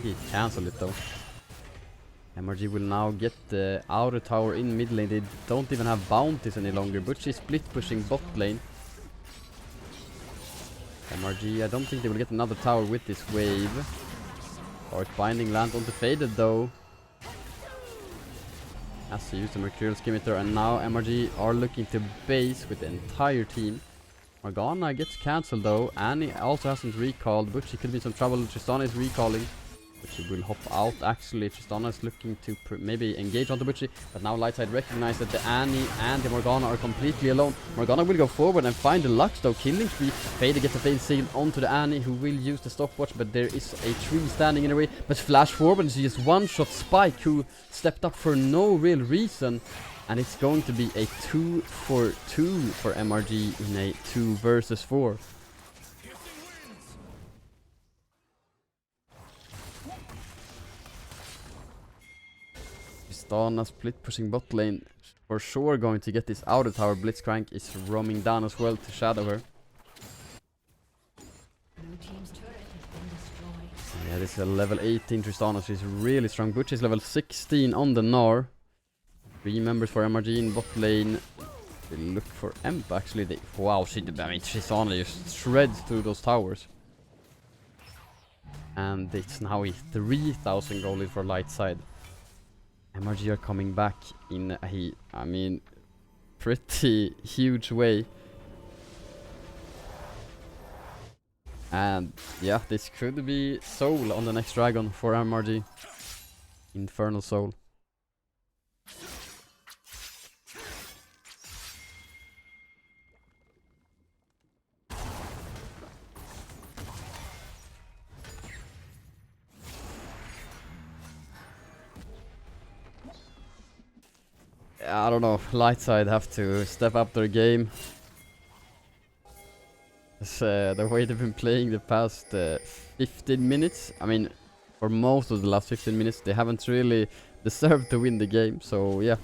He cancelled it though. MRG will now get the outer tower in mid lane. They don't even have bounties any longer. Butchie split pushing bot lane. MRG, I don't think they will get another tower with this wave. Or binding land onto Faded though. Has to use the Mercurial Skimitar, and now MRG are looking to base with the entire team. Morgana gets cancelled though. Annie also hasn't recalled, but she could be in some trouble. Tristana is recalling, but she will hop out actually. Tristana is looking to maybe engage onto Butchie, but now Lightside recognize that the Annie and the Morgana are completely alone. Morgana will go forward and find the Lux though, killing spree. Fader gets a fade seal onto the Annie, who will use the stopwatch, but there is a tree standing in the way. But flash forward and she just one-shot Spike, who stepped up for no real reason. And it's going to be a 2 for 2 for MRG in a 2 versus 4. Tristana split pushing bot lane. For sure going to get this outer tower. Blitzcrank is roaming down as well to shadow her. Yeah, this is a level 18 Tristana. She's really strong. Butch is level 16 on the Gnar. 3 members for MRG in bot lane. They look for Emp actually. Wow, I mean, Tristana just shreds through those towers. And it's now a 3,000 goal lead for Lightside. MRG are coming back in a, I mean, pretty huge way. And yeah, this could be Soul on the next dragon for MRG. Infernal Soul. I don't know, Lightside have to step up their game. The way they've been playing the past 15 minutes. I mean, for most of the last 15 minutes. They haven't really deserved to win the game, so yeah.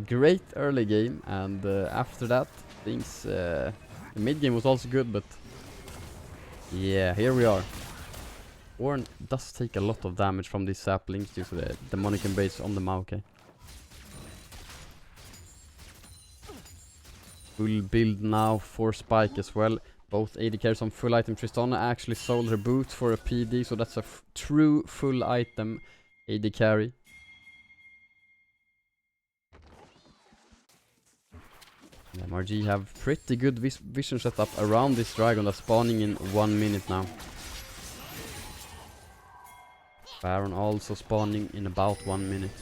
Great early game, and after that, things... the mid game was also good, but... yeah, here we are. Ornn does take a lot of damage from these saplings due to the demonic base on the Maokai. Full build now for Spike as well. Both AD carries on full item. Tristana actually sold her boots for a PD, so that's a true full item AD carry. MRG have pretty good vision setup around this dragon that's spawning in 1 minute now. Baron also spawning in about 1 minute.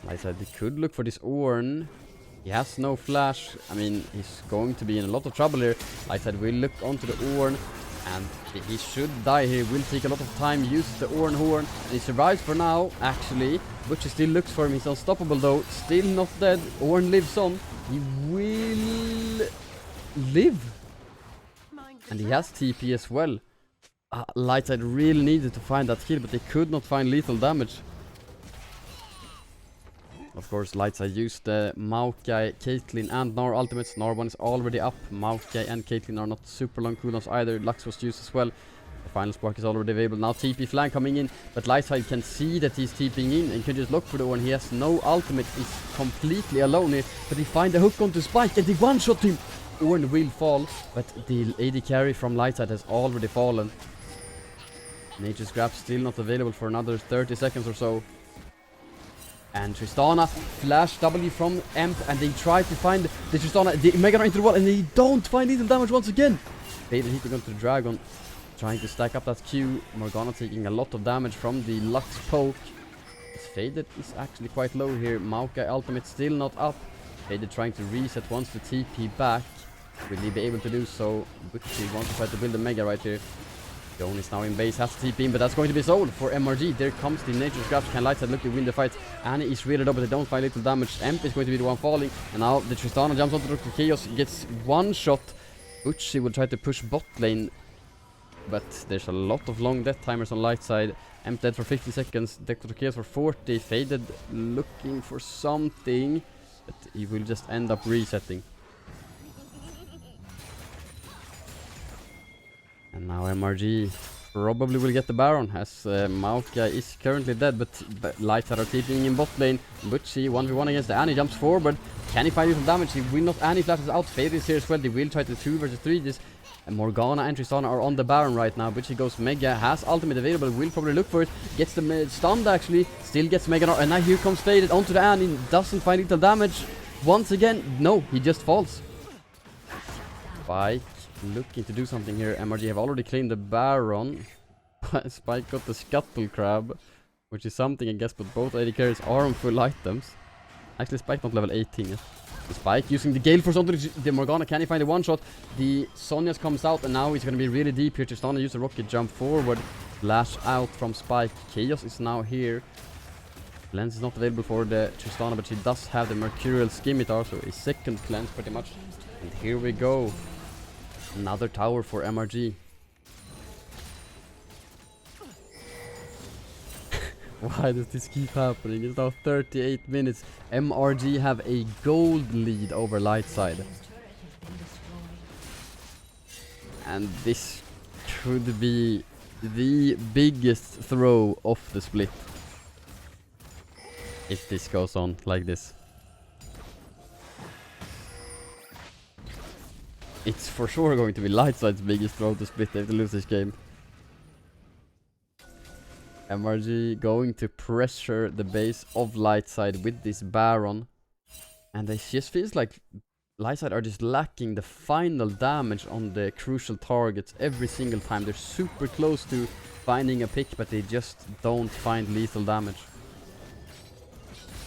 Like I said, they could look for this Ornn. He has no flash. I mean, he's going to be in a lot of trouble here. Like I said, we'll look onto the Ornn, and he should die here. Will take a lot of time. Use the Ornn horn. And he survives for now, actually. Butcher still looks for him. He's unstoppable though. Still not dead. Ornn lives on. He will live. And he has TP as well. Lightside really needed to find that kill, but they could not find lethal damage. Of course, Lightside used the Maokai, Caitlyn and Gnar ultimates. Gnar one is already up. Maokai and Caitlyn are not super long cooldowns either. Lux was used as well. The final spark is already available. Now TP flank coming in, but Lightside can see that he's TPing in and can just look for the one. He has no ultimate. He's completely alone here, but he find a hook onto Spike and they one-shot him. Ornn will fall, but the AD carry from Lightside has already fallen. Nature's Grab still not available for another 30 seconds or so. And Tristana flash W from Emp, and they try to find the Tristana, the Mega into the wall, and they don't find lethal damage once again. Faded hitting onto the Dragon, trying to stack up that Q. Morgana taking a lot of damage from the Lux poke. Faded is actually quite low here. Maokai ultimate still not up. Faded trying to reset once the TP back. Will he be able to do so? Butcher wants to try to build a Mega right here. Joan is now in base, has to TP in, but that's going to be sold for MRG. There comes the Nature's Grab. Can Lightside look to win the fight? Annie is really low, but they don't find little damage. Emp is going to be the one falling, and now the Tristana jumps onto Dr. Chaos, gets one shot. Butchie will try to push bot lane, but there's a lot of long death timers on Lightside. Emp dead for 50 seconds, Dr. Chaos for 40. Faded looking for something, but he will just end up resetting. And now MRG probably will get the Baron, as Maokai is currently dead, but Lightside are TPing in bot lane. Butchie 1v1 against the Annie, jumps forward. Can he find little damage? He will not. Annie flashes out. Fade is here as well. They will try to 2 versus 3 this. And Morgana and Tristana are on the Baron right now. Butchie goes Mega, has ultimate available, will probably look for it. Gets the stunned actually, still gets Mega, and now here comes Faded onto the Annie. Doesn't find little damage. Once again, no, he just falls. Spike looking to do something here. MRG have already claimed the Baron. Spike got the Scuttle Crab, which is something I guess, but both AD carries are on full items. Actually, Spike not level 18 yet. The Spike using the Gale Force onto the Morgana. Can he find a one-shot? The Sonya's comes out, and now he's going to be really deep here. Tristana use a rocket jump forward. Lash out from Spike. Chaos is now here. Cleanse is not available for the Tristana, but she does have the Mercurial Scimitar, so a second cleanse pretty much. And here we go. Another tower for MRG. Why does this keep happening? It's now 38 minutes. MRG have a gold lead over Lightside. And this could be the biggest throw of the split. If this goes on like this. It's for sure going to be Lightside's biggest throw to split if they lose this game. MRG going to pressure the base of Lightside with this Baron. And it just feels like Lightside are just lacking the final damage on the crucial targets every single time. They're super close to finding a pick, but they just don't find lethal damage.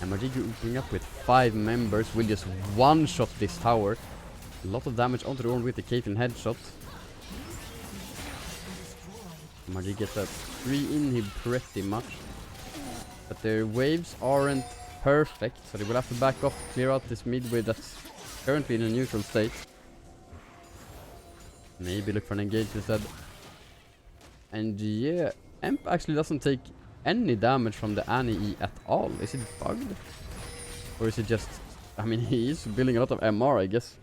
MRG grouping up with 5 members will just one-shot this tower. A lot of damage onto the Ornn with the Caitlyn headshot. MRG gets a 3 in him pretty much. But their waves aren't perfect, so they will have to back off, clear out this mid wave that's currently in a neutral state. Maybe look for an engage instead. And yeah, Emp actually doesn't take any damage from the Annie E at all. Is it bugged? Or is it just... I mean, he is building a lot of MR, I guess.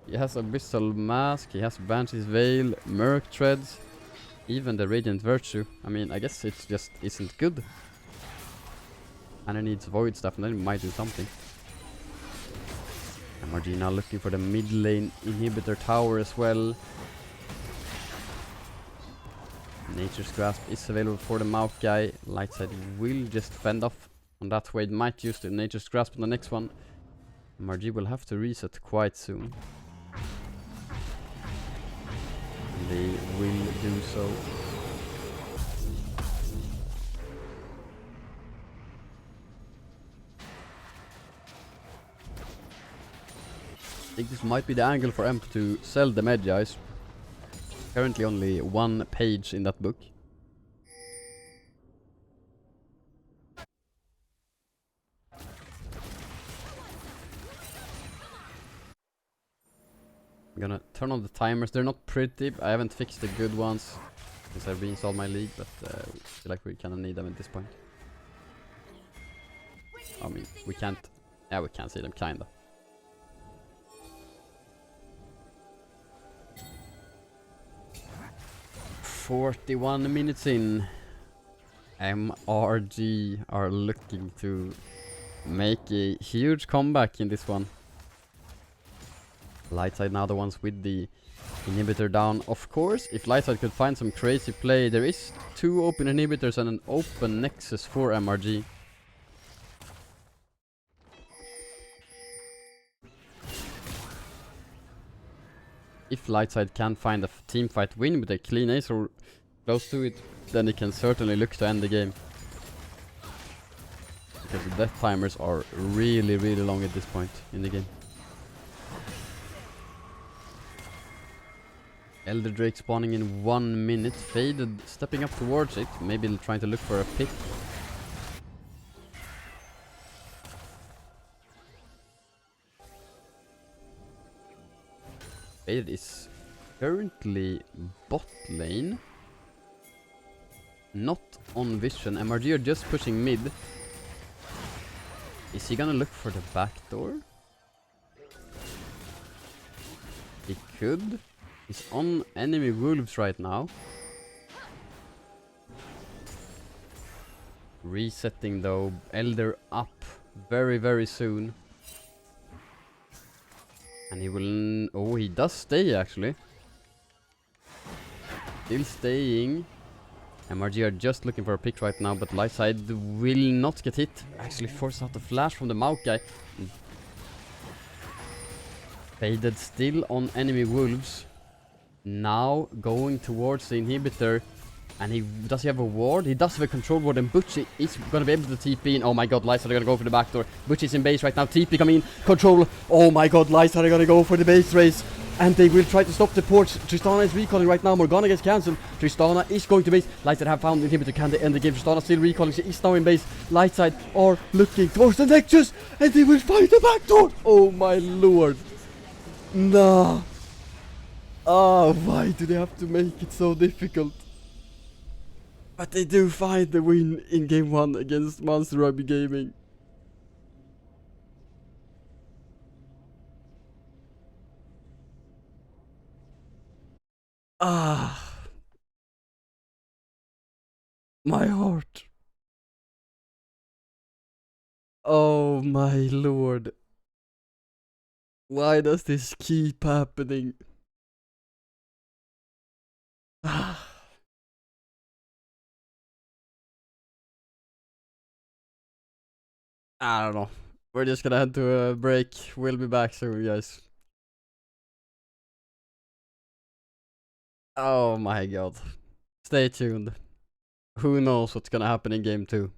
He has Abyssal Mask, he has Banshee's Veil, Merc Treads, even the Radiant Virtue. I mean, I guess it just isn't good. And he needs Void stuff, and then he might do something. MRG now looking for the mid lane inhibitor tower as well. Nature's Grasp is available for the Mouth guy. Lightside will just fend off on that way. It might use the Nature's Grasp on the next one. MRG will have to reset quite soon. And they will do so. I think this might be the angle for Emp to sell the Medjais. Currently only one page in that book. I'm gonna turn on the timers. They're not pretty. I haven't fixed the good ones since I've reinstalled my league, but I feel like we kinda need them at this point. I mean, we can't... Yeah, we can see them, kinda. "41 minutes in. MRG are looking to make a huge comeback in this one. Lightside now the ones with the inhibitor down. Of course, if Lightside could find some crazy play, there is 2 open inhibitors and an open nexus for MRG. If Lightside can find a team fight win with a clean ace or close to it, then they can certainly look to end the game. Because the death timers are really, really long at this point in the game. Elder Drake spawning in 1 minute. Faded stepping up towards it. Maybe trying to look for a pick. Faded is currently bot lane. Not on vision. MRG are just pushing mid. Is he gonna look for the back door? He could. He's on enemy wolves right now. Resetting though. Elder up very, very soon. And he will... Oh, he does stay actually. Still staying. MRG are just looking for a pick right now, but Lightside will not get hit. Actually forced out the flash from the Mauk guy. Faded still on enemy wolves. Now going towards the inhibitor. And does he have a ward? He does have a control ward, and Butchie is gonna be able to TP in. Oh my god, Lightside are gonna go for the back door. Butchie's in base right now. TP coming in. Control. Oh my god, Lightside are gonna go for the base race. And they will try to stop the porch. Tristana is recalling right now. Morgana gets cancelled. Tristana is going to base. Lightside have found the inhibitor. Can they end the game? Tristana still recalling. She is now in base. Lightside are looking towards the Nexus. And they will find the back door. Oh my lord. Nah. Oh, why do they have to make it so difficult? But they do find the win in game 1 against Munster Rugby Gaming. Ah. My heart. Oh my lord. Why does this keep happening? Ah. I don't know. We're just gonna head to a break. We'll be back soon, guys. Oh my god. Stay tuned. Who knows what's gonna happen in game 2?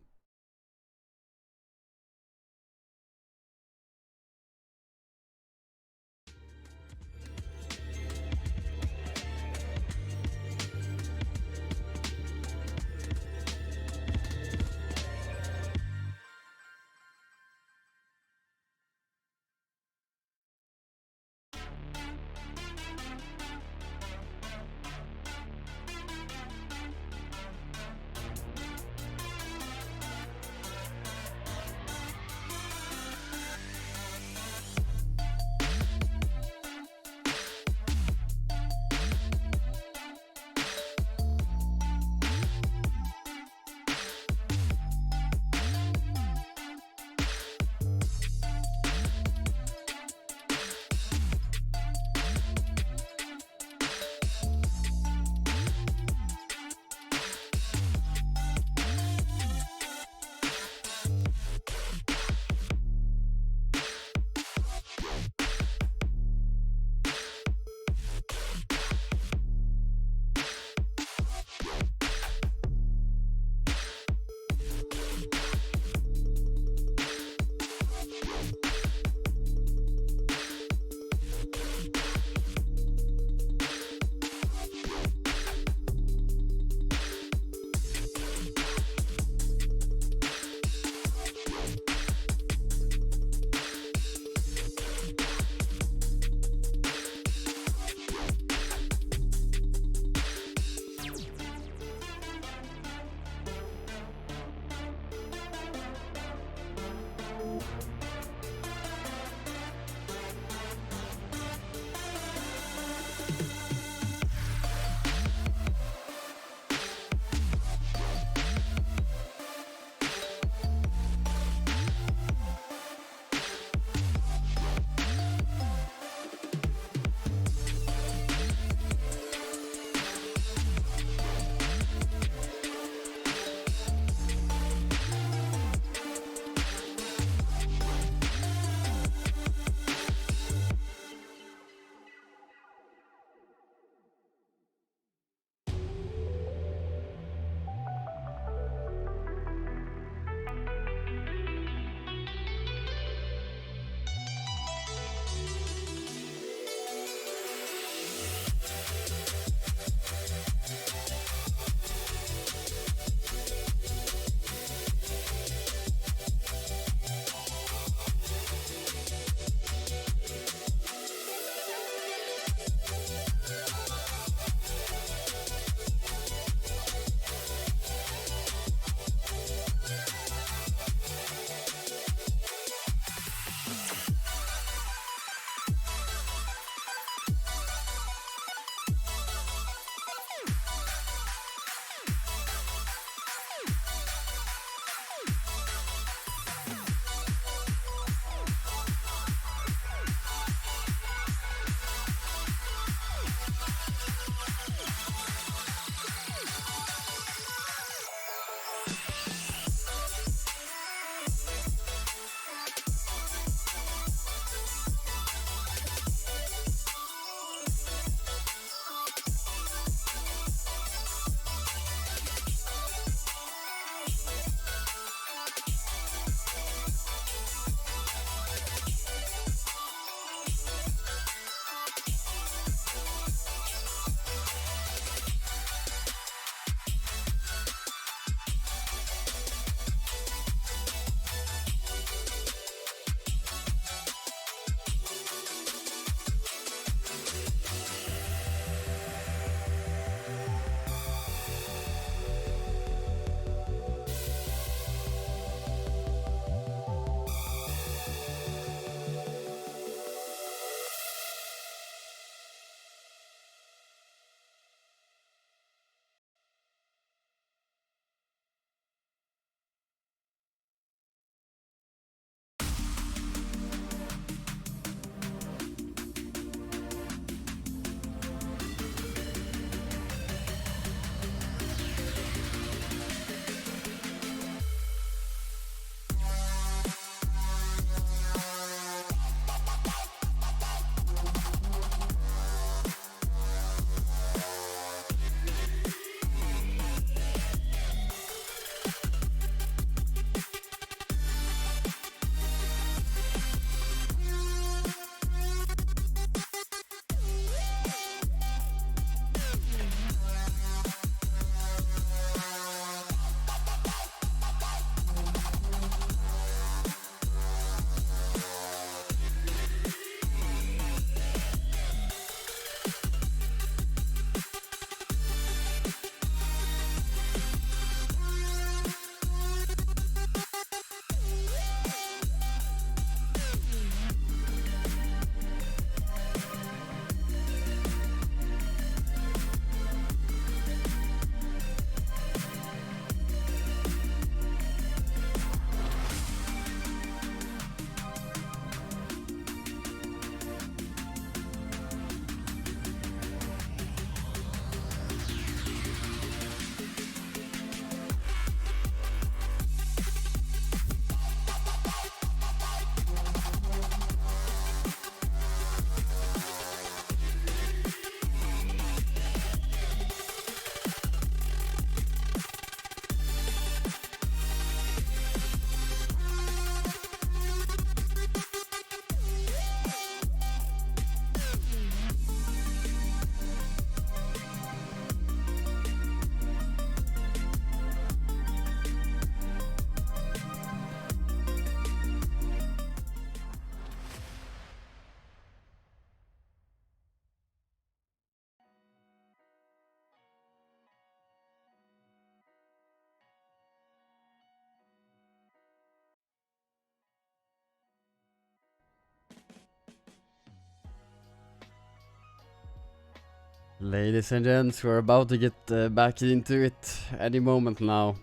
Ladies and gents, we're about to get back into it any moment now.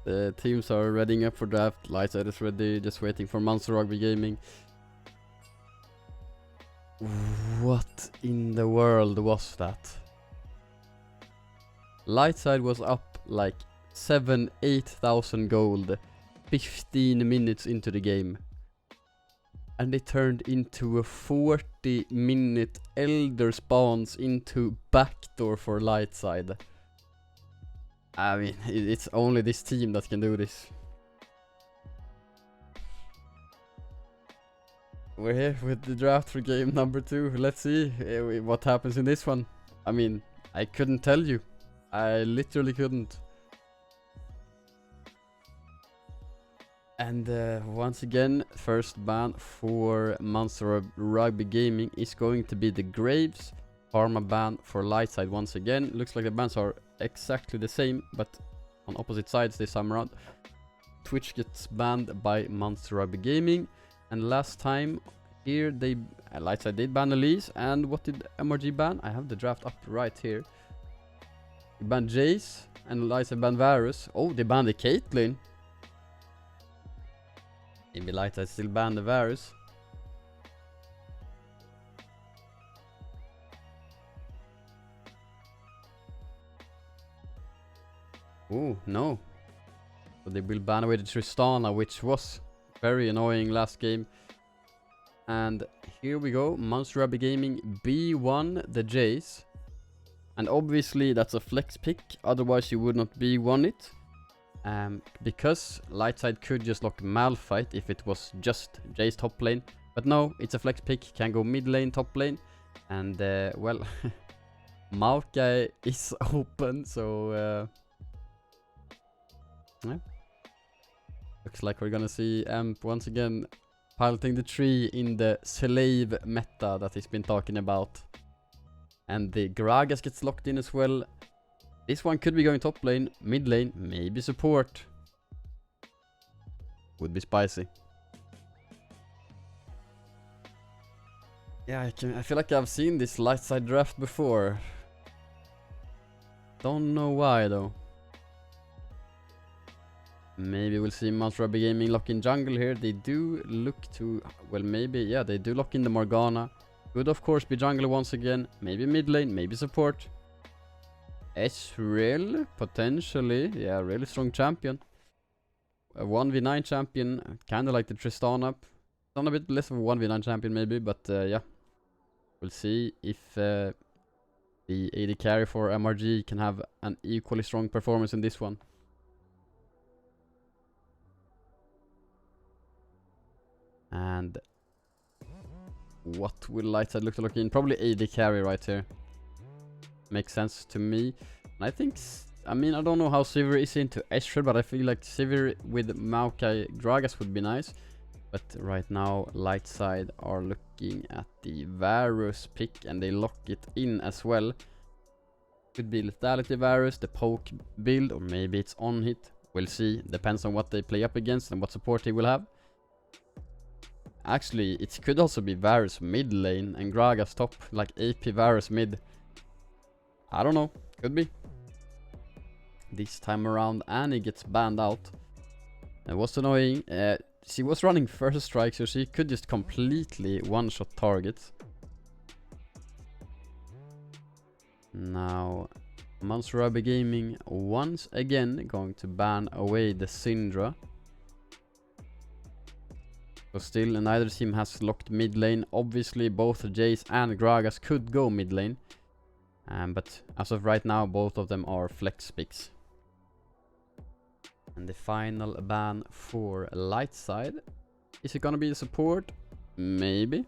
The teams are readying up for draft. Lightside is ready, just waiting for Munster Rugby Gaming. What in the world was that? Lightside was up like 8,000 gold 15 minutes into the game. And they turned into a 40-minute elder spawns into backdoor for Lightside. I mean, it's only this team that can do this. We're here with the draft for game number 2. Let's see what happens in this one. I mean, I couldn't tell you. I literally couldn't. And once again, first ban for Munster Rugby Gaming is going to be the Graves. Pharma ban for Lightside once again. Looks like the bans are exactly the same, but on opposite sides this time around. Twitch gets banned by Munster Rugby Gaming. And last time here they Lightside did ban Elise. And what did MRG ban? I have the draft up right here. They banned Jace and Lightside banned Varus. Oh, they banned the Caitlyn. Maybe Lightside still banned the Varus. Oh, no. So they will ban away the Tristana, which was very annoying last game. And here we go. Munster Rugby Gaming B1 the Jace. And obviously that's a flex pick. Otherwise you would not B1 it. Because Lightside could just lock Malphite if it was just Jace top lane. But no, it's a flex pick, can go mid lane, top lane. And well, Maokai is open, so yeah. Looks like we're gonna see Amp once again piloting the tree in the slave meta that he's been talking about. And the Gragas gets locked in as well. This one could be going top lane, mid lane, maybe support. Would be spicy. Yeah, I feel like I've seen this Lightside draft before. Don't know why though. Maybe we'll see Munster Rugby Gaming lock in jungle here. They do look to, well maybe, yeah, they do lock in the Morgana. Could of course be jungle once again, maybe mid lane, maybe support. Ezreal, potentially, yeah, really strong champion. A 1v9 champion, kinda like the Tristana. Done a bit less of a 1v9 champion maybe, but yeah. We'll see if the AD carry for MRG can have an equally strong performance in this one. And what will Lightside look to look in? Probably AD carry right here. Makes sense to me. And I think, I mean, I don't know how Sivir is into Ezreal, but I feel like Sivir with Maokai Gragas would be nice. But right now, Lightside are looking at the Varus pick and they lock it in as well. Could be Lethality Varus, the poke build, or maybe it's on hit. We'll see. Depends on what they play up against and what support he will have. Actually, it could also be Varus mid lane and Gragas top, like AP Varus mid. I don't know, could be. This time around Annie gets banned out. And what's annoying, she was running first strike, so she could just completely one-shot targets. Now, Munster Rugby Gaming once again going to ban away the Syndra. So still neither team has locked mid lane. Obviously both Jace and Gragas could go mid lane. But as of right now both of them are flex picks. And the final ban for Lightside. Is it gonna be the support? Maybe.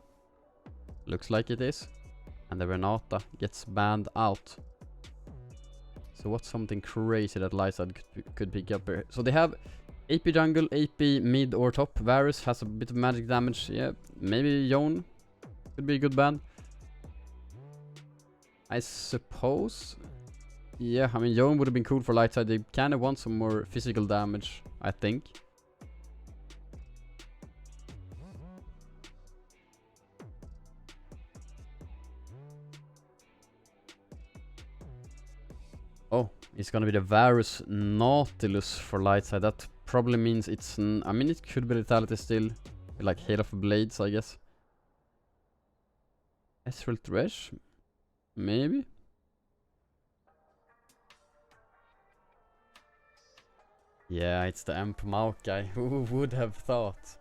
Looks like it is. And the Renata gets banned out. So what's something crazy that Lightside could pick up here? So they have AP jungle, AP mid or top. Varus has a bit of magic damage. Yeah, maybe Yone could be a good ban. I suppose. Yeah, I mean Yone would have been cool for Lightside. They kind of want some more physical damage, I think. is gonna be the Varus Nautilus for Lightside. That probably means it's... I mean, it could be Lethality still. Like Hail of Blades, I guess. Ezreal Thresh? Maybe? Yeah, it's the Emp Maokai. Who would have thought?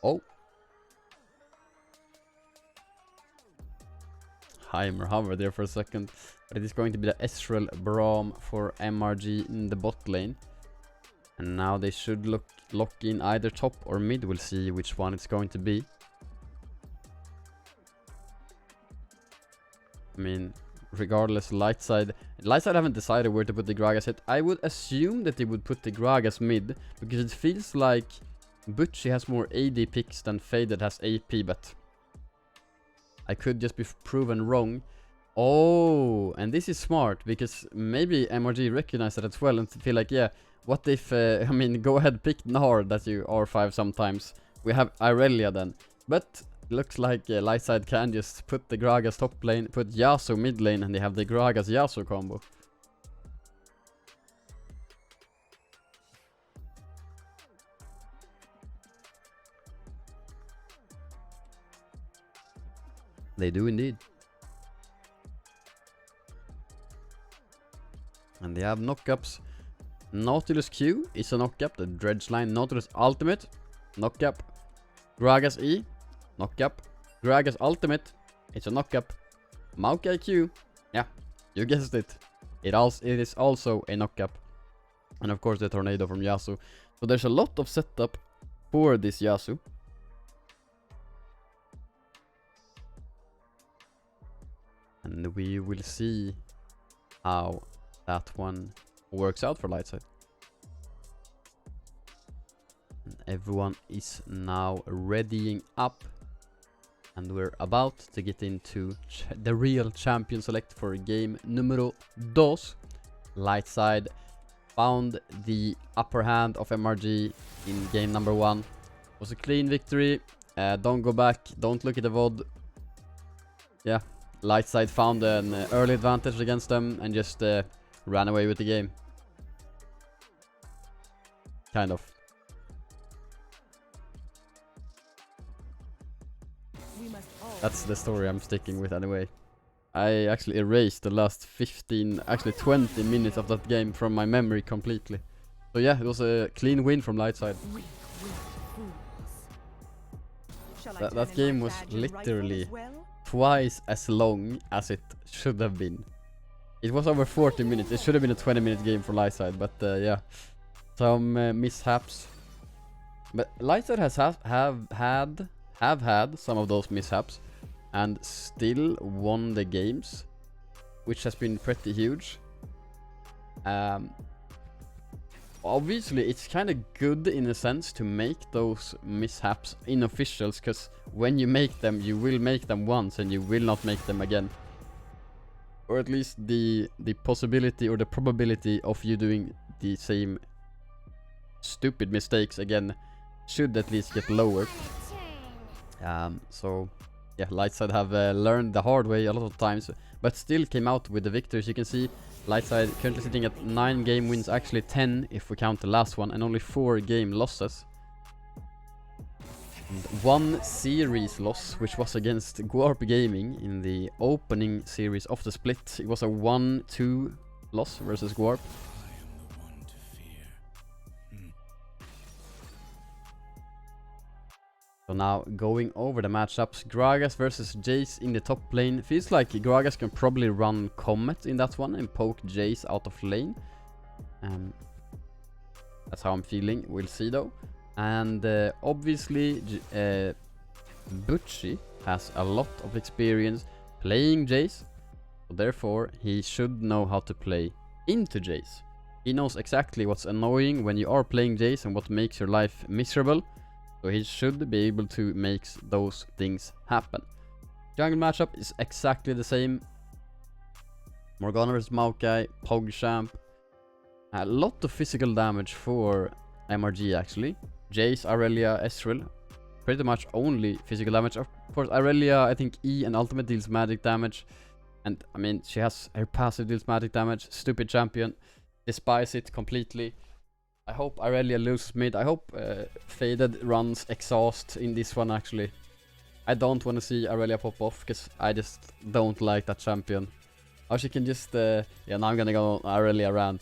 Oh. Heimer hover there for a second. But it is going to be the Ezreal Braum for MRG in the bot lane. And now they should lock in either top or mid. We'll see which one it's going to be. I mean, regardless, Lightside haven't decided where to put the Gragas yet. I would assume that they would put the Gragas mid, because it feels like Butchie has more AD picks than Faded has AP, but I could just be proven wrong. Oh, and this is smart, because maybe MRG recognize that as well and feel like, yeah, what if, I mean, go ahead, pick Nard that you R5 sometimes. We have Irelia then. But looks like Lightside can just put the Gragas top lane, put Yasuo mid lane, and they have the Gragas Yasuo combo. They do indeed. And they have knockups. Nautilus Q is a knockup. The Dredge line. Nautilus Ultimate. Knockup. Gragas E. Knockup. Gragas Ultimate. It's a knockup. Maokai Q. Yeah, you guessed it. It is also a knockup. And of course the Tornado from Yasuo. So there's a lot of setup for this Yasuo. And we will see how that one works out for Lightside. And everyone is now readying up. And we're about to get into the real champion select for game numero 2. Lightside found the upper hand of MRG in game number 1. It was a clean victory. Don't go back. Don't look at the VOD. Yeah, Lightside found an early advantage against them and just ran away with the game. Kind of. That's the story I'm sticking with anyway. I actually erased the last 20 minutes of that game from my memory completely. So yeah, it was a clean win from Lightside. That game was literally twice as long as it should have been. It was over 40 minutes. It should have been a 20-minute game for Lightside, but yeah, some mishaps. But Lightside have had some of those mishaps and still won the games, which has been pretty huge. Obviously it's kind of good in a sense to make those mishaps in officials, because when you make them, you will make them once and you will not make them again. Or at least the possibility or the probability of you doing the same stupid mistakes again should at least get lower. So yeah, Lightside have learned the hard way a lot of times, but still came out with the victories. You can see Lightside currently sitting at 9 game wins, actually 10 if we count the last one, and only 4 game losses. And 1 series loss, which was against Guarp Gaming in the opening series of the split. It was a 1-2 loss versus Guarp. So now going over the matchups, Gragas versus Jace in the top lane. Feels like Gragas can probably run Comet in that one and poke Jace out of lane. That's how I'm feeling. We'll see though. And obviously Butchie has a lot of experience playing Jace. So therefore he should know how to play into Jace. He knows exactly what's annoying when you are playing Jace and what makes your life miserable. So he should be able to make those things happen. Jungle matchup is exactly the same. Morgana vs Maokai, PogChamp. A lot of physical damage for MRG actually. Jace, Irelia, Ezreal. Pretty much only physical damage. Of course, Irelia, I think E and Ultimate deals magic damage. And I mean, she has her passive deals magic damage. Stupid champion. Despise it completely. I hope Irelia loses mid. I hope Faded runs exhaust in this one actually. I don't want to see Irelia pop off because I just don't like that champion. Or she can just yeah, now I'm gonna go on Irelia rant.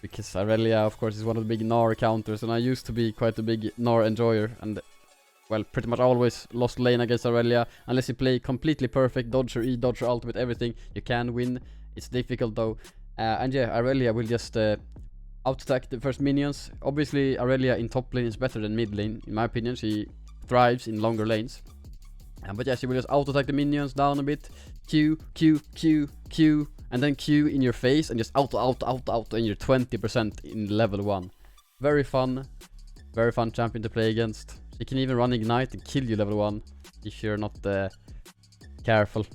Because Irelia of course is one of the big Gnar counters, and I used to be quite a big Gnar enjoyer, and well, pretty much always lost lane against Irelia. Unless you play completely perfect, dodge her E, dodge her ultimate, everything, you can win. It's difficult though. And yeah, Irelia will just out-attack the first minions. Obviously, Irelia in top lane is better than mid lane, in my opinion. She thrives in longer lanes. But yeah, she will just out-attack the minions down a bit. Q, Q, Q, Q, and then Q in your face, and just auto, and you're 20% in level 1. Very fun champion to play against. She can even run Ignite and kill you level 1 if you're not careful.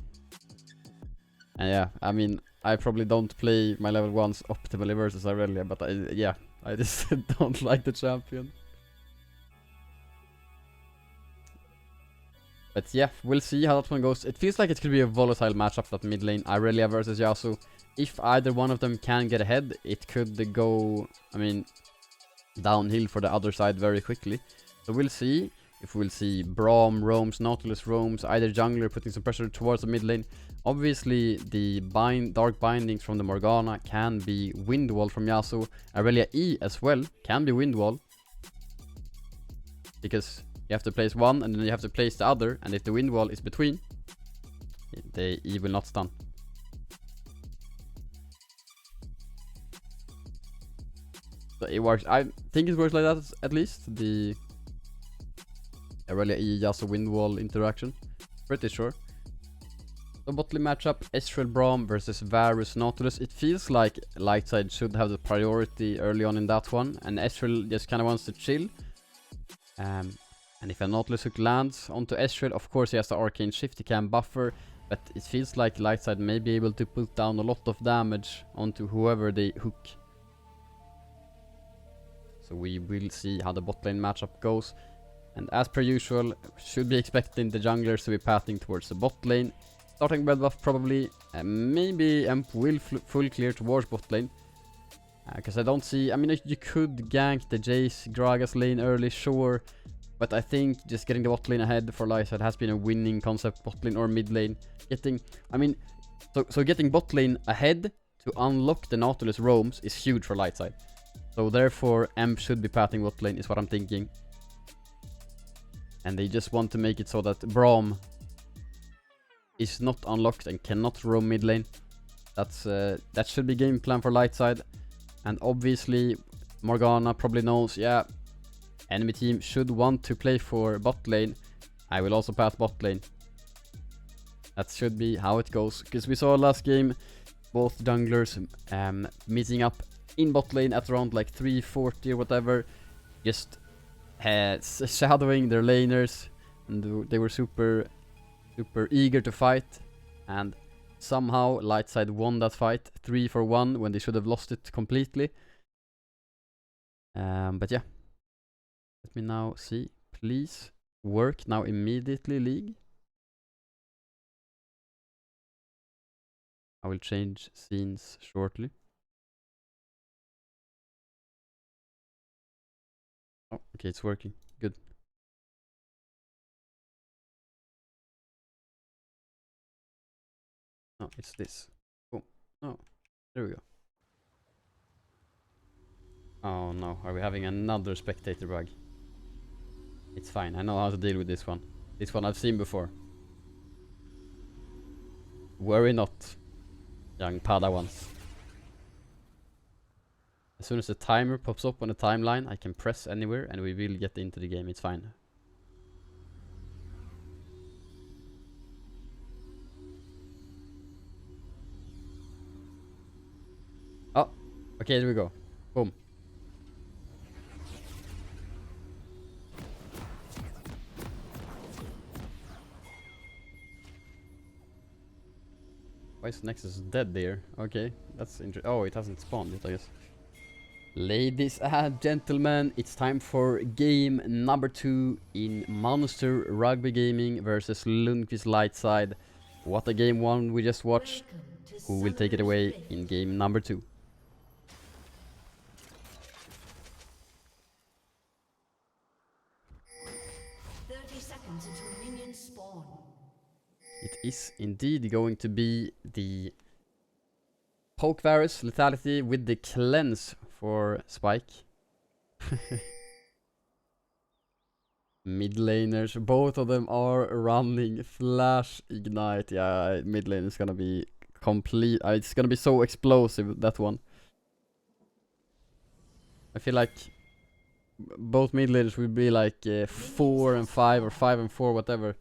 And yeah, I mean, I probably don't play my level 1s optimally versus Irelia, but I just don't like the champion. But yeah, we'll see how that one goes. It feels like it could be a volatile matchup, that mid lane, Irelia versus Yasuo. If either one of them can get ahead, it could go, I mean, downhill for the other side very quickly. So we'll see if we'll see Braum roams, Nautilus roams, either jungler putting some pressure towards the mid lane. Obviously, the dark bindings from the Morgana can be wind wall from Yasuo. Irelia E as well can be wind wall, because you have to place one and then you have to place the other, and if the wind wall is between, the E will not stun. So it works. I think it works like that at least. The Irelia E Yasuo wind wall interaction. Pretty sure. So bot lane matchup, Ezreal Braum versus Varus Nautilus. It feels like Lightside should have the priority early on in that one, and Ezreal just kind of wants to chill. And if a Nautilus hook lands onto Ezreal, of course he has the arcane shift, he can buffer, but it feels like Lightside may be able to put down a lot of damage onto whoever they hook. So we will see how the bot lane matchup goes. And as per usual, should be expecting the junglers to be pathing towards the bot lane. Starting red buff probably, maybe Emp will full clear towards bot lane. Because I don't see, I mean, you could gank the Jace Gragas lane early, sure. But I think just getting the bot lane ahead for Lightside has been a winning concept, bot lane or mid lane. So getting bot lane ahead to unlock the Nautilus roams is huge for Lightside. So therefore, Emp should be pathing bot lane is what I'm thinking. And they just want to make it so that Braum is not unlocked and cannot roam mid lane. That should be game plan for Lightside. And obviously, Morgana probably knows, yeah, enemy team should want to play for bot lane. I will also path bot lane. That should be how it goes. Because we saw last game, both junglers meeting up in bot lane at around like 340 or whatever. Just shadowing their laners. And they were super eager to fight. And somehow Lightside won that fight 3-1 when they should have lost it completely. But yeah. Let me now see. Please work now immediately, League. I will change scenes shortly. Oh, okay, it's working. Good. No, it's this. Boom. Oh, there we go. Oh no, are we having another spectator bug? It's fine, I know how to deal with this one. This one I've seen before. Worry not, young Padawans. As soon as the timer pops up on the timeline, I can press anywhere and we will get into the game, it's fine. Oh, okay, there we go. Boom. Why is Nexus dead there? Okay, that's interesting. Oh, it hasn't spawned yet, I guess. Ladies and gentlemen, it's time for game number 2 in Munster Rugby Gaming versus Lundqvist Lightside. What a game one we just watched. Who will take it away in game number 2? It is indeed going to be the Poke Virus Lethality with the Cleanse for Spike. Mid laners, both of them are running Flash Ignite. Yeah, mid lane is gonna be complete. It's gonna be so explosive, that one. I feel like both mid laners will be like 4 and 5 or 5 and 4, whatever.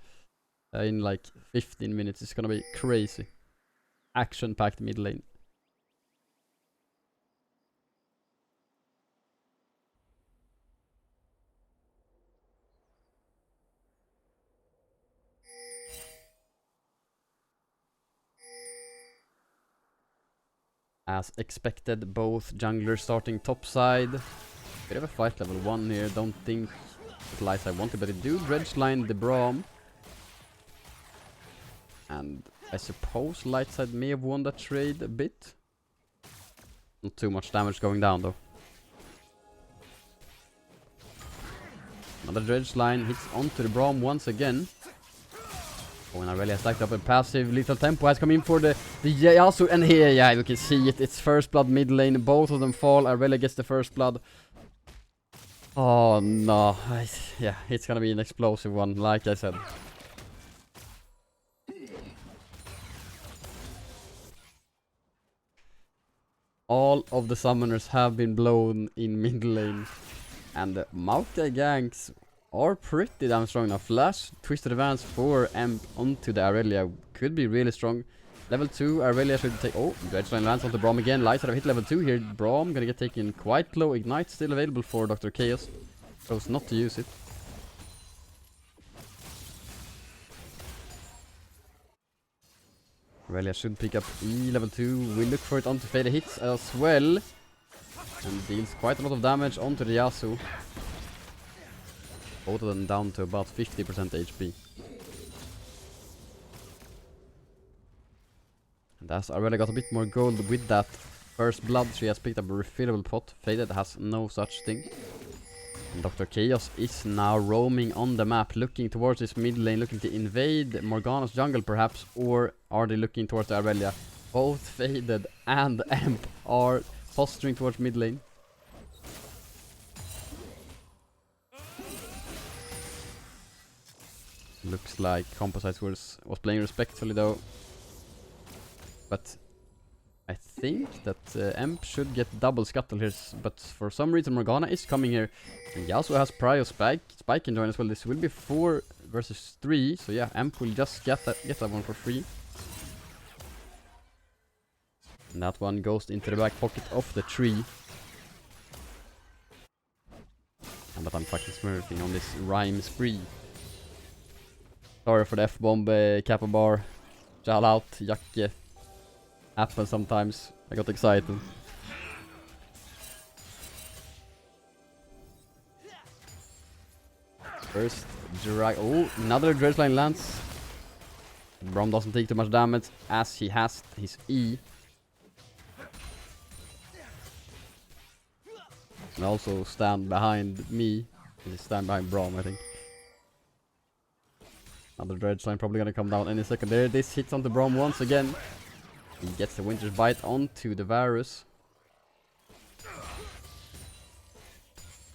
In like 15 minutes. It's gonna be crazy. Action-packed mid lane. As expected, both junglers starting topside. Bit of a fight level 1 here. Don't think that Lightside wanted, but they do dredge line the Braum. And I suppose Lightside may have won that trade a bit. Not too much damage going down though. Another dredge line hits onto the Braum once again. Oh, and Aurelia stacked up a passive. Lethal Tempo has come in for the Yasuo, and here, yeah, you can see it. It's first blood mid lane. Both of them fall. Aurelia gets the first blood. Oh no. Yeah, it's gonna be an explosive one, like I said. All of the summoners have been blown in mid lane. And the Maokai ganks are pretty damn strong now. Flash, Twisted Advance for Amp onto the Aurelia could be really strong. Level 2, Aurelia should take... Oh, Dredgeline lands onto Braum again. Lightside have hit level 2 here. Braum gonna get taken quite low. Ignite still available for Dr. Chaos. Chose not to use it. Aurelia should pick up E level 2. We'll look for it onto Fade hits as well. And deals quite a lot of damage onto the Yasuo. Both of them down to about 50% HP. And as Aurelia got a bit more gold with that first blood, she has picked up a refillable pot. Faded has no such thing. And Dr. Chaos is now roaming on the map, looking towards his mid lane, looking to invade Morgana's jungle perhaps, or are they looking towards the Aurelia? Both Faded and Amp are posturing towards mid lane. Looks like Composites was playing respectfully though. But I think that Emp should get double scuttle here. But for some reason Morgana is coming here. And Yasuo has Prio Spike can join as well. This will be 4 versus 3. So yeah, Emp will just get that one for free. And that one goes into the back pocket of the tree. But I'm fucking smurfing on this rhyme spree. Sorry for the F-bomb, Kappa Bar. Shout out, Jacke. Happens sometimes. I got excited. First drag. Oh, another dredge line lands. Braum doesn't take too much damage as he has his E. And also stand behind me. He's stand behind Braum, I think. Another dredge line probably gonna come down any second there. This hits onto Braum once again. He gets the Winter's Bite onto the Varus.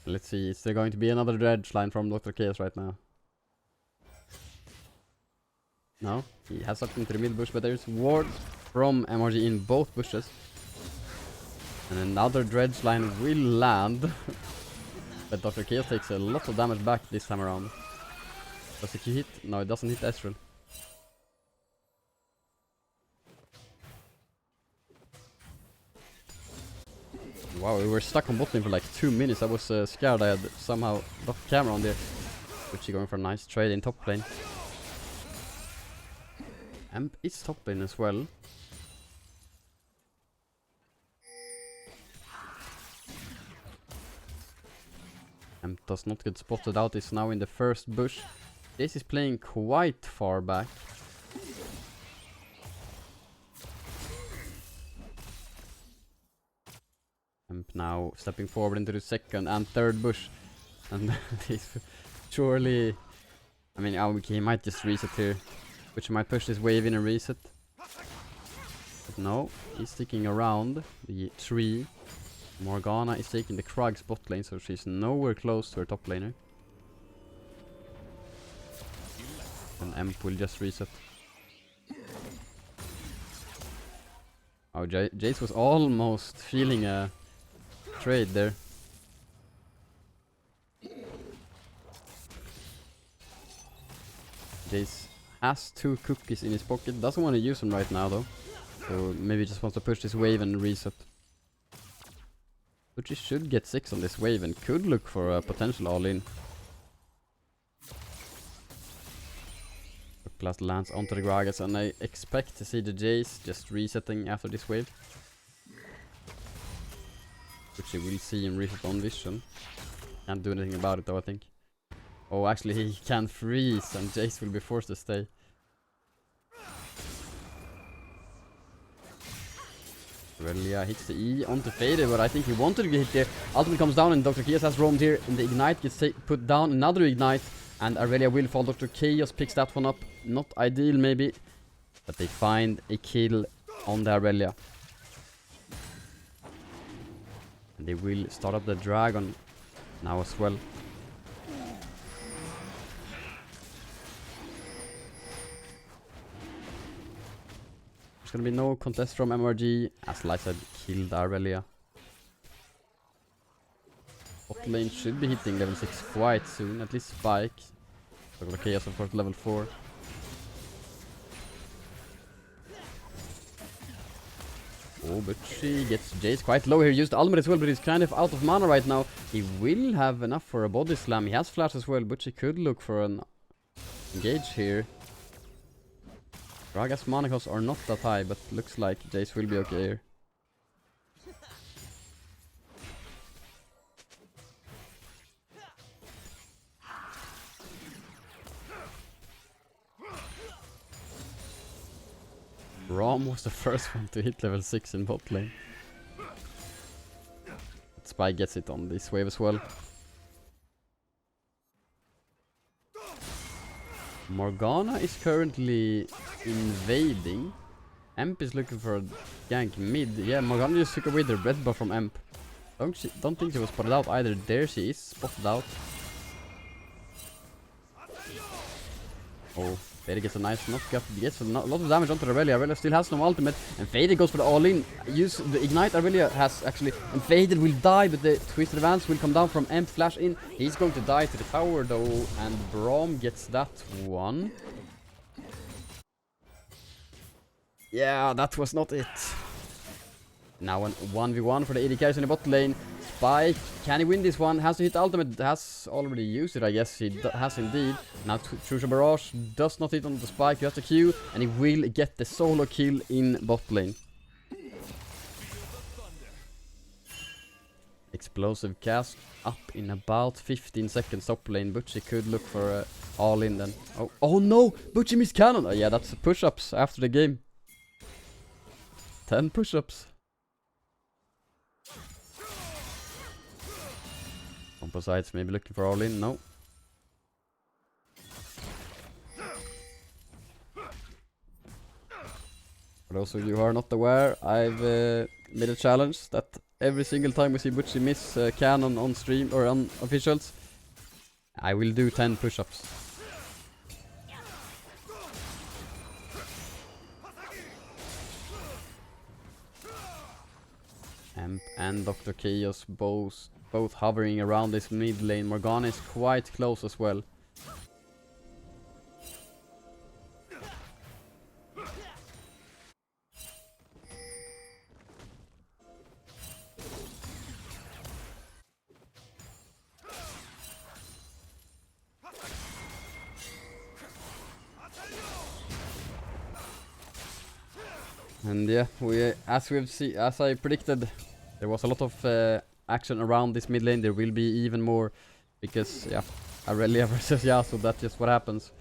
Let's see, is there going to be another dredge line from Dr. Chaos right now? No, he has something to the mid bush, but there's ward from MRG in both bushes. And another dredge line will land. But Dr. Chaos takes a lot of damage back this time around. Does it hit? No, it doesn't hit Ezreal. Wow, we were stuck on bot lane for like 2 minutes. I was scared I had somehow locked the camera on there. Gucci going for a nice trade in top lane. Amp is top lane as well. Amp does not get spotted out, is now in the first bush. This is playing quite far back. Emp now stepping forward into the second and third bush. And he's surely... I mean, he might just reset here. Which might push this wave in and reset. But no, he's sticking around the tree. Morgana is taking the Krug's bot lane, so she's nowhere close to her top laner. And Emp will just reset. Oh, Jace was almost feeling a trade there. Jace has 2 cookies in his pocket, doesn't want to use them right now though. So maybe just wants to push this wave and reset. But she should get 6 on this wave and could look for a potential all-in. Plus lands onto the Gragas, and I expect to see the Jace just resetting after this wave. Which you will see him reset on vision. Can't do anything about it though, I think. Oh, actually he can freeze and Jace will be forced to stay. Relia hits the E onto Faded, but I think he wanted to get hit there. Ultimate comes down and Dr. Chaos has roamed here, and the Ignite gets put down. Another Ignite, and Aurelia will fall. Dr. Chaos picks that one up. Not ideal maybe, but they find a kill on the Aurelia. And they will start up the Dragon now as well. There's gonna be no contest from MRG as Lightside killed Aurelia. Bot lane should be hitting level 6 quite soon, at least Spike. So Chaos of course level 4. Oh, but she gets Jace quite low here. Used the ultimate as well, but he's kind of out of mana right now. He will have enough for a body slam. He has flash as well, but she could look for an engage here. Gragas mana costs are not that high, but looks like Jace will be okay here. Rom was the first one to hit level 6 in bot lane. But Spy gets it on this wave as well. Morgana is currently invading. Emp is looking for a gank mid. Yeah, Morgana just took away the red buff from Emp. Don't think she was spotted out either. There she is, spotted out. Oh, Fade gets a nice knock-up. Gets a lot of damage onto Aurelia. Aurelia still has no ultimate. And Fade goes for the all-in. Use the Ignite Aurelia has actually. And Fade will die, but the Twisted Advance will come down from Emp. Flash in. He's going to die to the tower though. And Brom gets that one. Yeah, that was not it. Now an 1v1 for the AD carries in the bot lane. Spike, can he win this one? Has to hit ultimate, has already used it, I guess he has indeed. Now Trusha Barrage does not hit on the Spike, he has the Q, and he will get the solo kill in bot lane. Explosive cast up in about 15 seconds top lane. Butchie could look for all in then. Oh no! Butchie missed cannon! Oh, yeah, that's push-ups after the game. 10 push-ups. Composites maybe looking for all in, no. For those of you who are not aware, I've made a challenge that every single time we see Butchie miss cannon on stream or on officials, I will do 10 push-ups. Emp and Dr. Chaos both hovering around this mid lane. Morgana is quite close as well. And yeah, as I predicted, there was a lot of action around this mid lane. There will be even more because yeah, Aurelia versus Yasuo, that's just what happens.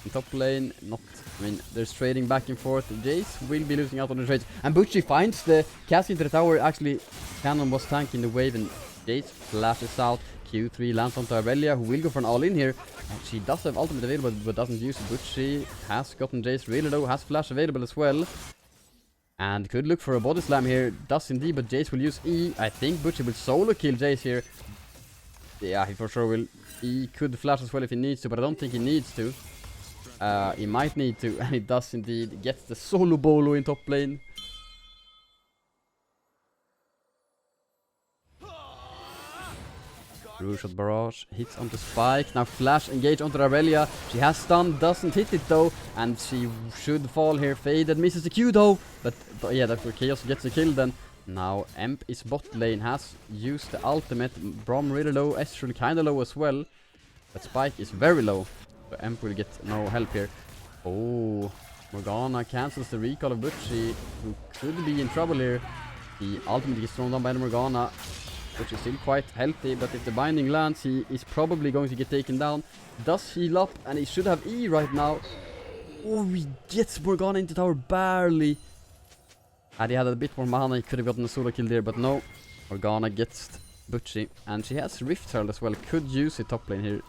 In top lane, not... I mean, there's trading back and forth. Jace will be losing out on the trades. And Butchie finds the cast into the tower. Actually, Cannon was tanking the wave and Jace flashes out. Q3 lands onto Aurelia, who will go for an all-in here. And she does have ultimate available, but doesn't use it. Butchie has gotten Jace really low, has flash available as well. And could look for a body slam here. Does indeed, but Jace will use E. I think Butchie will solo kill Jace here. Yeah, he for sure will. He could flash as well if he needs to, but I don't think he needs to. He might need to, and he does indeed. Gets the solo bolo in top lane. Blue shot barrage, hits onto Spike, now flash engage onto Aurelia. She has stun, doesn't hit it though, and she should fall here. Faded misses the Q though, but yeah, that's where Chaos gets the kill then. Now Emp is bot lane, has used the ultimate. Brom really low, Ezreal kinda low as well, but Spike is very low, so Emp will get no help here. Oh, Morgana cancels the recall of Butchie, who could be in trouble here. The ultimate gets thrown down by the Morgana, which is still quite healthy, but if the binding lands, he is probably going to get taken down. Does heal up, and he should have E right now. Oh, he gets Morgana into tower barely. Had he had a bit more mana, he could have gotten a solo kill there, but no. Morgana gets Butchie, and she has Rift Herald as well. Could use it top lane here.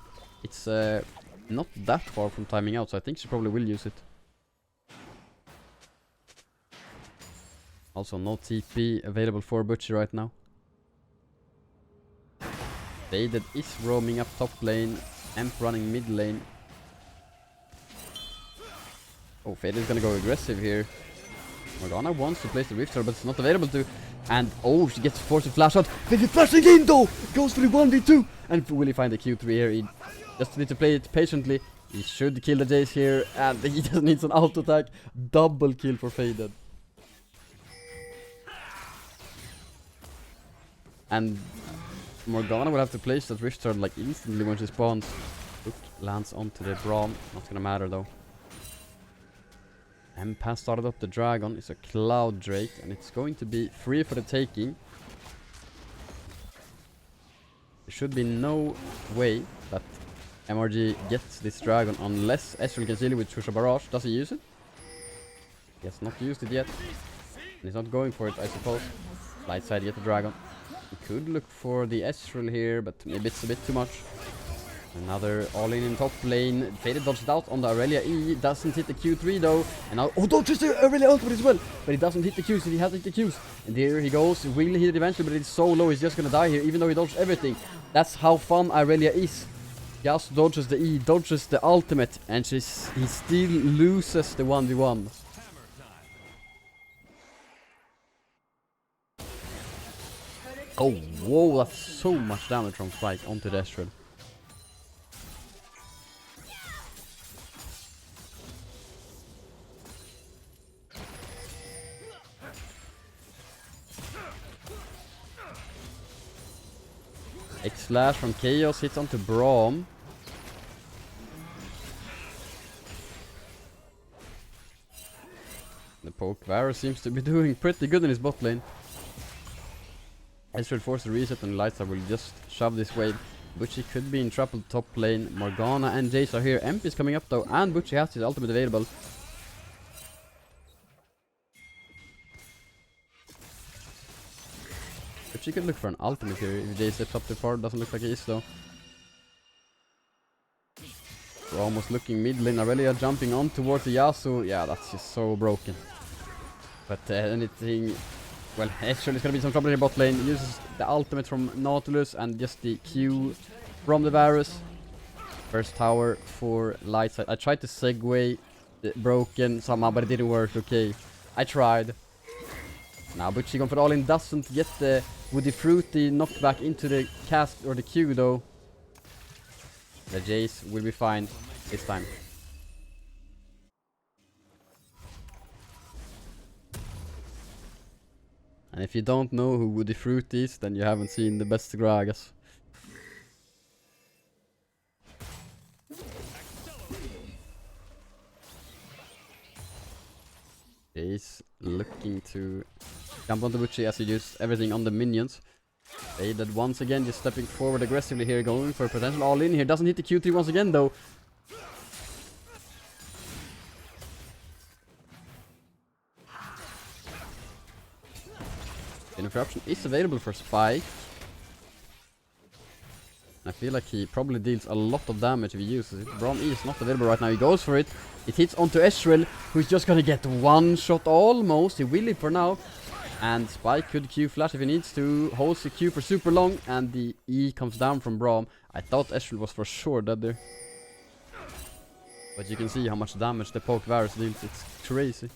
It's not that far from timing out, so I think she probably will use it. Also, no TP available for Butchie right now. Faded is roaming up top lane, Emp running mid lane. Oh, Faded is gonna go aggressive here. Morgana wants to place the Rift Herald, but it's not available to. And oh, she gets forced to flash out. Faded flashing in though! Goes for the 1v2! And will he find the Q3 here? He just needs to play it patiently. He should kill the Jace here, and he just needs an auto attack. Double kill for Faded. And Morgana will have to place that Rift Herald like instantly when she spawns. Hook lands onto the Braum. Not gonna matter though. Emp has started up the dragon. It's a Cloud Drake, and it's going to be free for the taking. There should be no way that MRG gets this dragon unless Ezreal can seal it with Shusha Barrage. Does he use it? He has not used it yet. And he's not going for it, I suppose. Lightside get the dragon. He could look for the Ezreal here, but maybe it's a bit too much. Another all-in in top lane. Faded dodges out on the Aurelia E. Doesn't hit the Q3 though. And now, oh, dodges the Aurelia ultimate as well. But he doesn't hit the Qs, he has hit the Qs. And there he goes. Will hit it eventually, but it's so low, he's just gonna die here, even though he dodged everything. That's how fun Aurelia is. Just dodges the E, dodges the ultimate, and he still loses the 1v1. Oh, whoa, that's so much damage from Spike onto the Ezreal. X-Slash from Chaos hits onto Braum. The poke Varus seems to be doing pretty good in his bot lane. Ezreal forces a reset and Lightside will just shove this wave. Butchie could be in trouble top lane. Morgana and Jace are here. Emp is coming up though, and Butchie has his ultimate available. Butchie could look for an ultimate here if Jace steps up too far. Doesn't look like he is though. We're almost looking mid lane. Aurelia jumping on towards the Yasuo. Yeah, that's just so broken. But anything... Well, Ezreal is gonna be some trouble in bot lane. Uses the ultimate from Nautilus and just the Q from the Varus. First tower for Lightside. I tried to segue the broken somehow, but it didn't work. Okay, I tried. Now Butchie going for the all-in, doesn't get the Woody Fruity knockback into the cast or the Q though. The Jace will be fine this time. And if you don't know who Woody Fruit is, then you haven't seen the best Gragas. He's looking to jump onto Butchie as he used everything on the minions. Faded once again, just stepping forward aggressively here, going for a potential all-in here. Doesn't hit the Q3 once again though. Interruption is available for Spike. I feel like he probably deals a lot of damage if he uses it. Braum is not available right now. He goes for it. It hits onto Ezreal, who's just gonna get one shot almost. He will live for now. And Spike could Q flash if he needs to. Holds the Q for super long. And the E comes down from Braum. I thought Ezreal was for sure dead there. But you can see how much damage the poke Varus deals. It's crazy.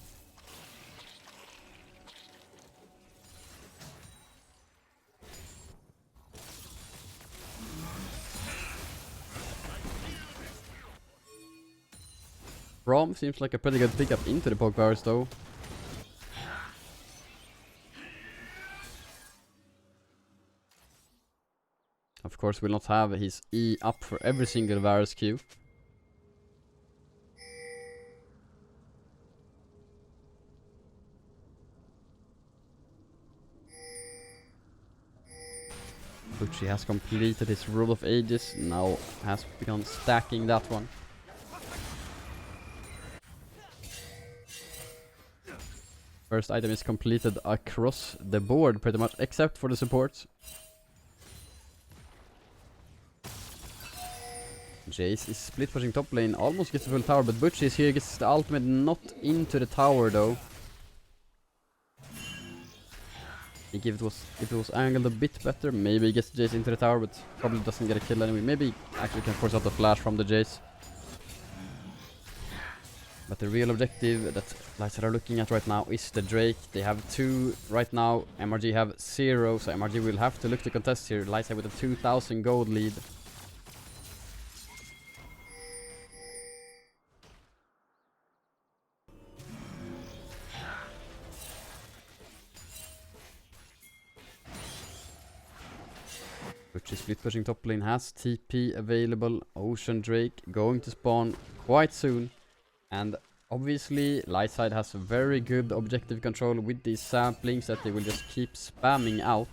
Braum seems like a pretty good pickup into the poke Varus though. Of course, will not have his E up for every single Varus Q. Bucci has completed his Rule of Ages, now has begun stacking that one. First item is completed across the board pretty much, except for the supports. Jace is split pushing top lane, almost gets the full tower, but Butch is here, gets the ultimate not into the tower though. I think if it was angled a bit better, maybe he gets Jace into the tower, but probably doesn't get a kill anyway. Maybe actually can force out the flash from the Jace. But the real objective that Lightside are looking at right now is the Drake. They have 2 right now, MRG have 0, so MRG will have to look to contest here. Lightside with a 2000 gold lead. Which is split pushing top lane, has TP available. Ocean Drake going to spawn quite soon. And obviously Lightside has very good objective control with these samplings that they will just keep spamming out.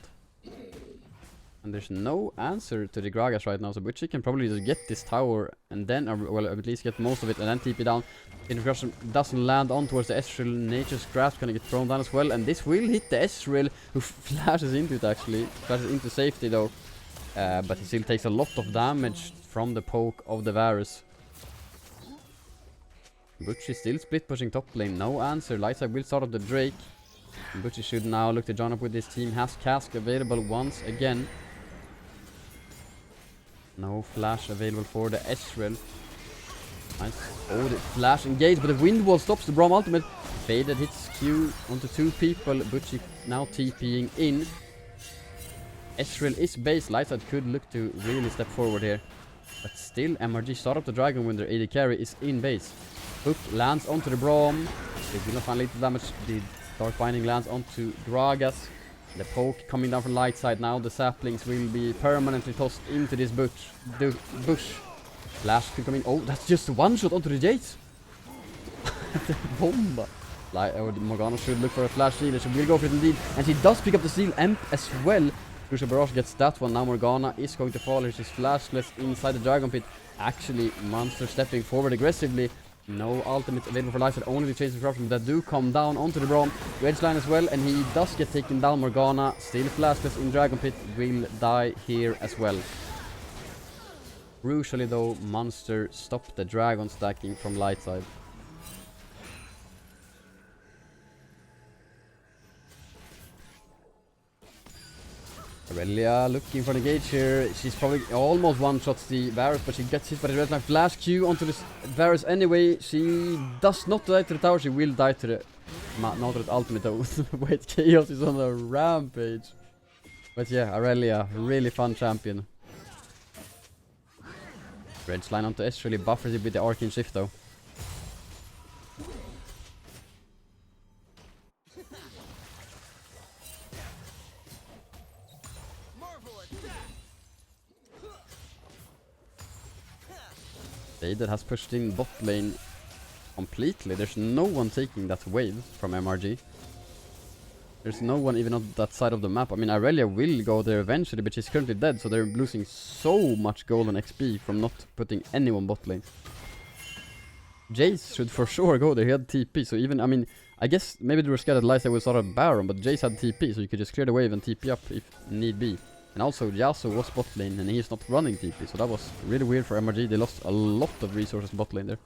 And there's no answer to the Gragas right now, so Butchie can probably just get this tower and then, well, at least get most of it and then TP down. Interruption doesn't land on towards the Ezreal. Nature's Grasp gonna get thrown down as well, and this will hit the Ezreal, who flashes into it actually. Flashes into safety though. But he still takes a lot of damage from the poke of the Varus. Butchie still split pushing top lane, no answer. Lightside will start up the Drake. Butchie should now look to join up with his team. Has Cask available once again. No flash available for the Ezreal. Nice. Oh, the flash engaged, but the wind wall stops the Braum ultimate. Faded hits Q onto 2 people. Butchie now TPing in. Ezreal is base. Lightside could look to really step forward here. But still, MRG start up the Dragon when their AD carry is in base. Hook lands onto the Braum. They do not find lethal damage. The Dark Binding lands onto Gragas. The poke coming down from Lightside now. The saplings will be permanently tossed into this bush. Flash could come in. Oh, that's just one shot onto the Jace. The bomba. Morgana should look for a flash steal. She will go for it indeed. And she does pick up the steal amp as well. Crucial Barrage gets that one. Now Morgana is going to fall. She's flashless inside the Dragon Pit. Actually, Munster stepping forward aggressively. No ultimates available for Lightside, only the Chains of Corruption that do come down onto the Braum. Wedge line as well, and he does get taken down. Morgana, still flashless in Dragon Pit, will die here as well. Crucially though, Munster stopped the Dragon stacking from Lightside. Aurelia looking for the gauge here. She's probably almost one-shots the Varus, but she gets hit by the red line. Flash Q onto this Varus anyway. She does not die to the tower. She will die to the... not to the ultimate though. Wait, Chaos is on a rampage. But yeah, Aurelia, really fun champion. Red line onto S really buffers it with the Arcane Shift though. That has pushed in bot lane completely. There's no one taking that wave from MRG. There's no one even on that side of the map. I mean, Aurelia will go there eventually, but she's currently dead, so they're losing so much golden XP from not putting anyone bot lane. Jace should for sure go there. He had TP, so even, I mean, I guess maybe they were scared that Lightside would start a Baron, but Jace had TP, so you could just clear the wave and TP up if need be. And also Yasuo was bot lane and he's not running TP, so that was really weird for MRG. They lost a lot of resources bot lane there.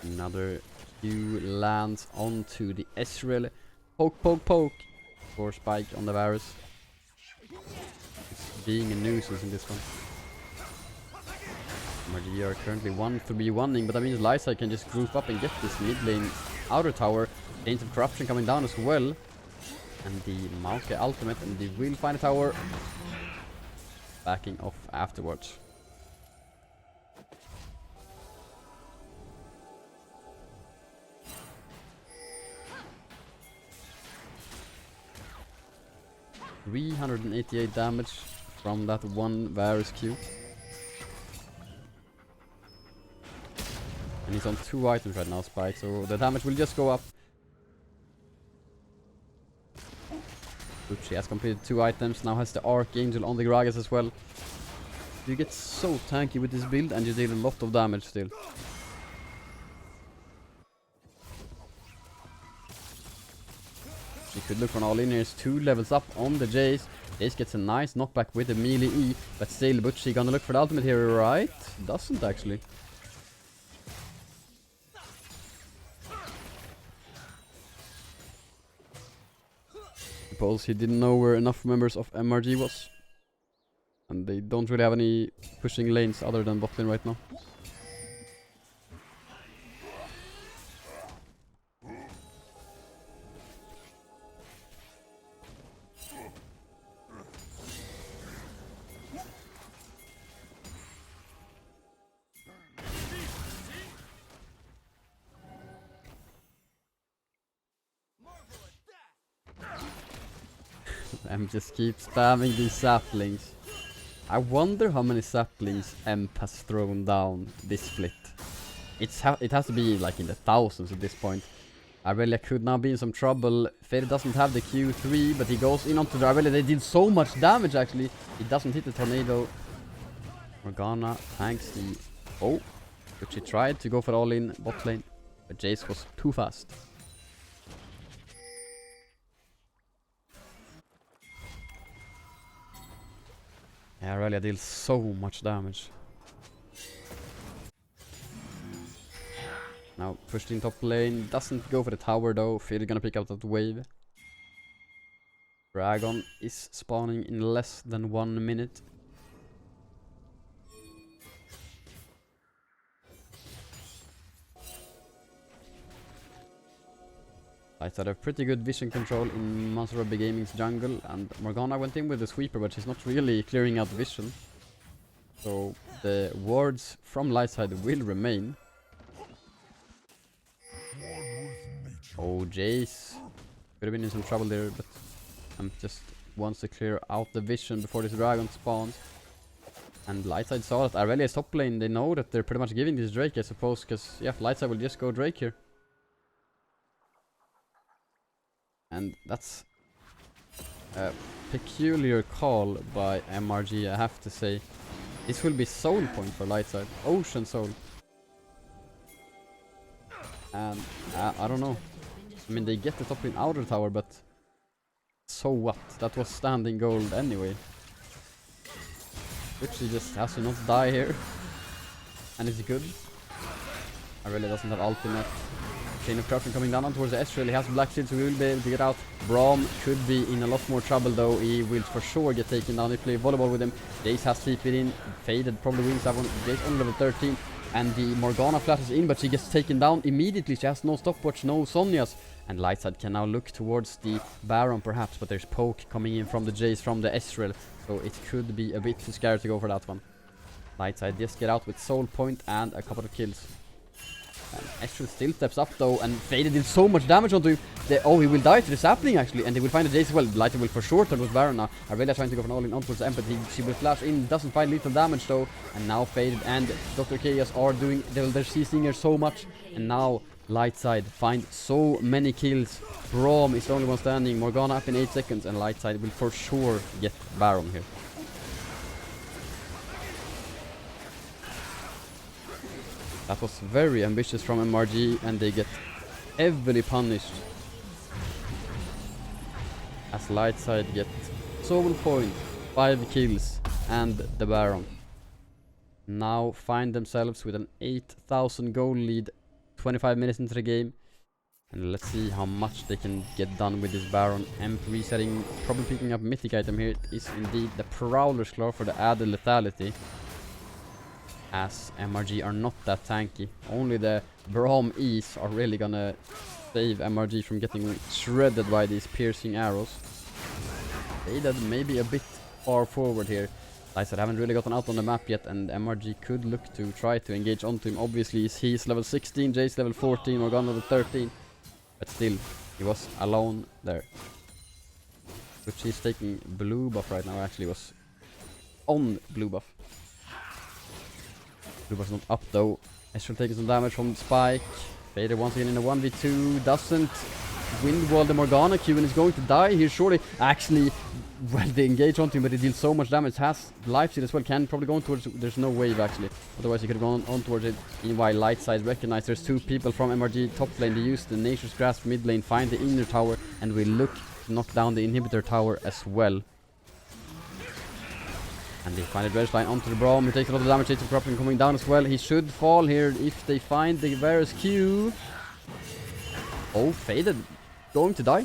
Another Q lands onto the Ezreal. Poke, poke, poke for Spike on the Varus. It's being a nuisance in this one. MRG are currently 1-3-1ing, but that means Lightside can just group up and get this mid lane outer tower. Chains of Corruption coming down as well. And the Maoke ultimate, and they will find a tower. Backing off afterwards. $388 damage from that one Varus Q. And he's on 2 items right now, Spike, so the damage will just go up. Gucci has completed 2 items, now has the Archangel on the Gragas as well. You get so tanky with this build and you deal a lot of damage still. You could look for an all-in here, 2 levels up on the Jace. Jace gets a nice knockback with a melee E, but still Butchie gonna look for the ultimate here, right? Doesn't actually. Suppose he didn't know where enough members of MRG was. And they don't really have any pushing lanes other than bot lane right now. M just keeps spamming these saplings. I wonder how many saplings Emp has thrown down this split. It has to be like in the thousands at this point. Irelia could now be in some trouble. Fade doesn't have the Q3, but he goes in onto the Irelia. They did so much damage actually. He doesn't hit the tornado. Morgana thanks the... Oh, but she tried to go for all in bot lane, but Jace was too fast. Yeah, Irelia deals so much damage. Now pushed in top lane, doesn't go for the tower though. Fade gonna pick up that wave. Dragon is spawning in less than 1 minute. Lightside have pretty good vision control in Munster Rugby Gaming's jungle, and Morgana went in with the sweeper, but she's not really clearing out vision. So the wards from Lightside will remain. Oh, Jace could have been in some trouble there, but just wants to clear out the vision before this dragon spawns. And Lightside saw that Irelia is top lane. They know that they're pretty much giving this Drake, I suppose, because yeah, Lightside will just go Drake here. And that's a peculiar call by MRG, I have to say. This will be soul point for Lightside. Ocean soul. And I don't know. I mean, they get the top lane outer tower, but so what? That was standing gold anyway. Which he just has to not die here. And it's good. I really doesn't have ultimate. Chain of Corruption coming down towards the Ezreal. He has Black Shield, so we will be able to get out. Braum could be in a lot more trouble though. He will for sure get taken down. He play volleyball with him. Jace has TP'd in. Faded probably wins that one. Jace on level 13. And the Morgana flashes in, but she gets taken down immediately. She has no stopwatch, no Sonias. And Lightside can now look towards the Baron perhaps, but there's poke coming in from the Jace, from the Ezreal. So it could be a bit too scary to go for that one. Lightside just get out with soul point and a couple of kills. Ezreal still steps up though, and Faded did so much damage onto him. Oh, he will die to the sapling actually, and they will find the Jace as well. Lightside will for sure turn with Baron now. Irelia trying to go for an all-in on towards the Empathy. She will flash in, doesn't find lethal damage though. And now Faded and Dr. Chaos are doing, they're CCing her so much. And now Lightside find so many kills. Braum is the only one standing. Morgana up in 8 seconds, and Lightside will for sure get Baron here. That was very ambitious from MRG, and they get heavily punished. As Lightside get soul point, 5 kills, and the Baron. Now find themselves with an 8,000 goal lead 25 minutes into the game. And let's see how much they can get done with this Baron. Emp resetting, probably picking up mythic item here. It is indeed the Prowler's Claw for the added lethality. As MRG are not that tanky. Only the Braum E's are really gonna save MRG from getting shredded by these piercing arrows. Faded maybe a bit far forward here. Lightside haven't really gotten out on the map yet, and MRG could look to try to engage onto him. Obviously he's level 16, Jace level 14, Morgana level 13. But still, he was alone there. Which he's taking blue buff right now, actually was on blue buff. Blue buff's not up though. Ezreal taking some damage from Spike. Vader once again in a 1v2, doesn't wind wall the Morgana Q and is going to die here surely. Actually, well, they engage onto him, but he deals so much damage. Has life steal as well, can probably go on towards, there's no wave actually. Otherwise he could have gone on towards it. Meanwhile, Lightside recognize there's 2 people from MRG top lane. They use the Nature's Grasp mid lane, find the inner tower, and we look to knock down the inhibitor tower as well. And they find a dredge line onto the Braum. He takes a lot of damage. It's corrupting coming down as well. He should fall here if they find the Varus Q. Oh, Faded. Going to die.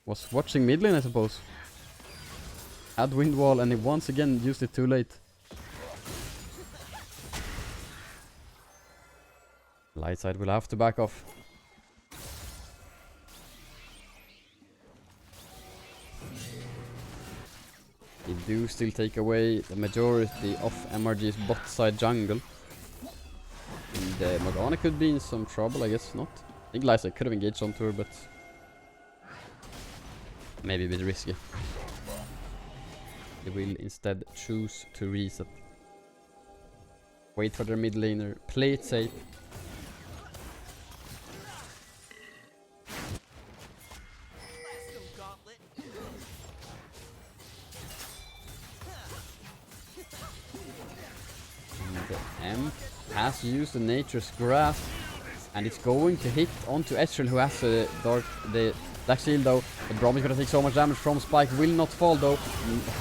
Was watching mid lane, I suppose. Had wind wall and he once again used it too late. Lightside will have to back off. They do still take away the majority of MRG's bot side jungle. And Morgana could be in some trouble, I guess not. I think Lightside could have engaged onto her, but maybe a bit risky. They will instead choose to reset. Wait for their mid laner, play it safe. And has used the Nature's Grasp, and it's going to hit onto Ezreal, who has the Black Shield though. The Braum is going to take so much damage from Spike. Will not fall though.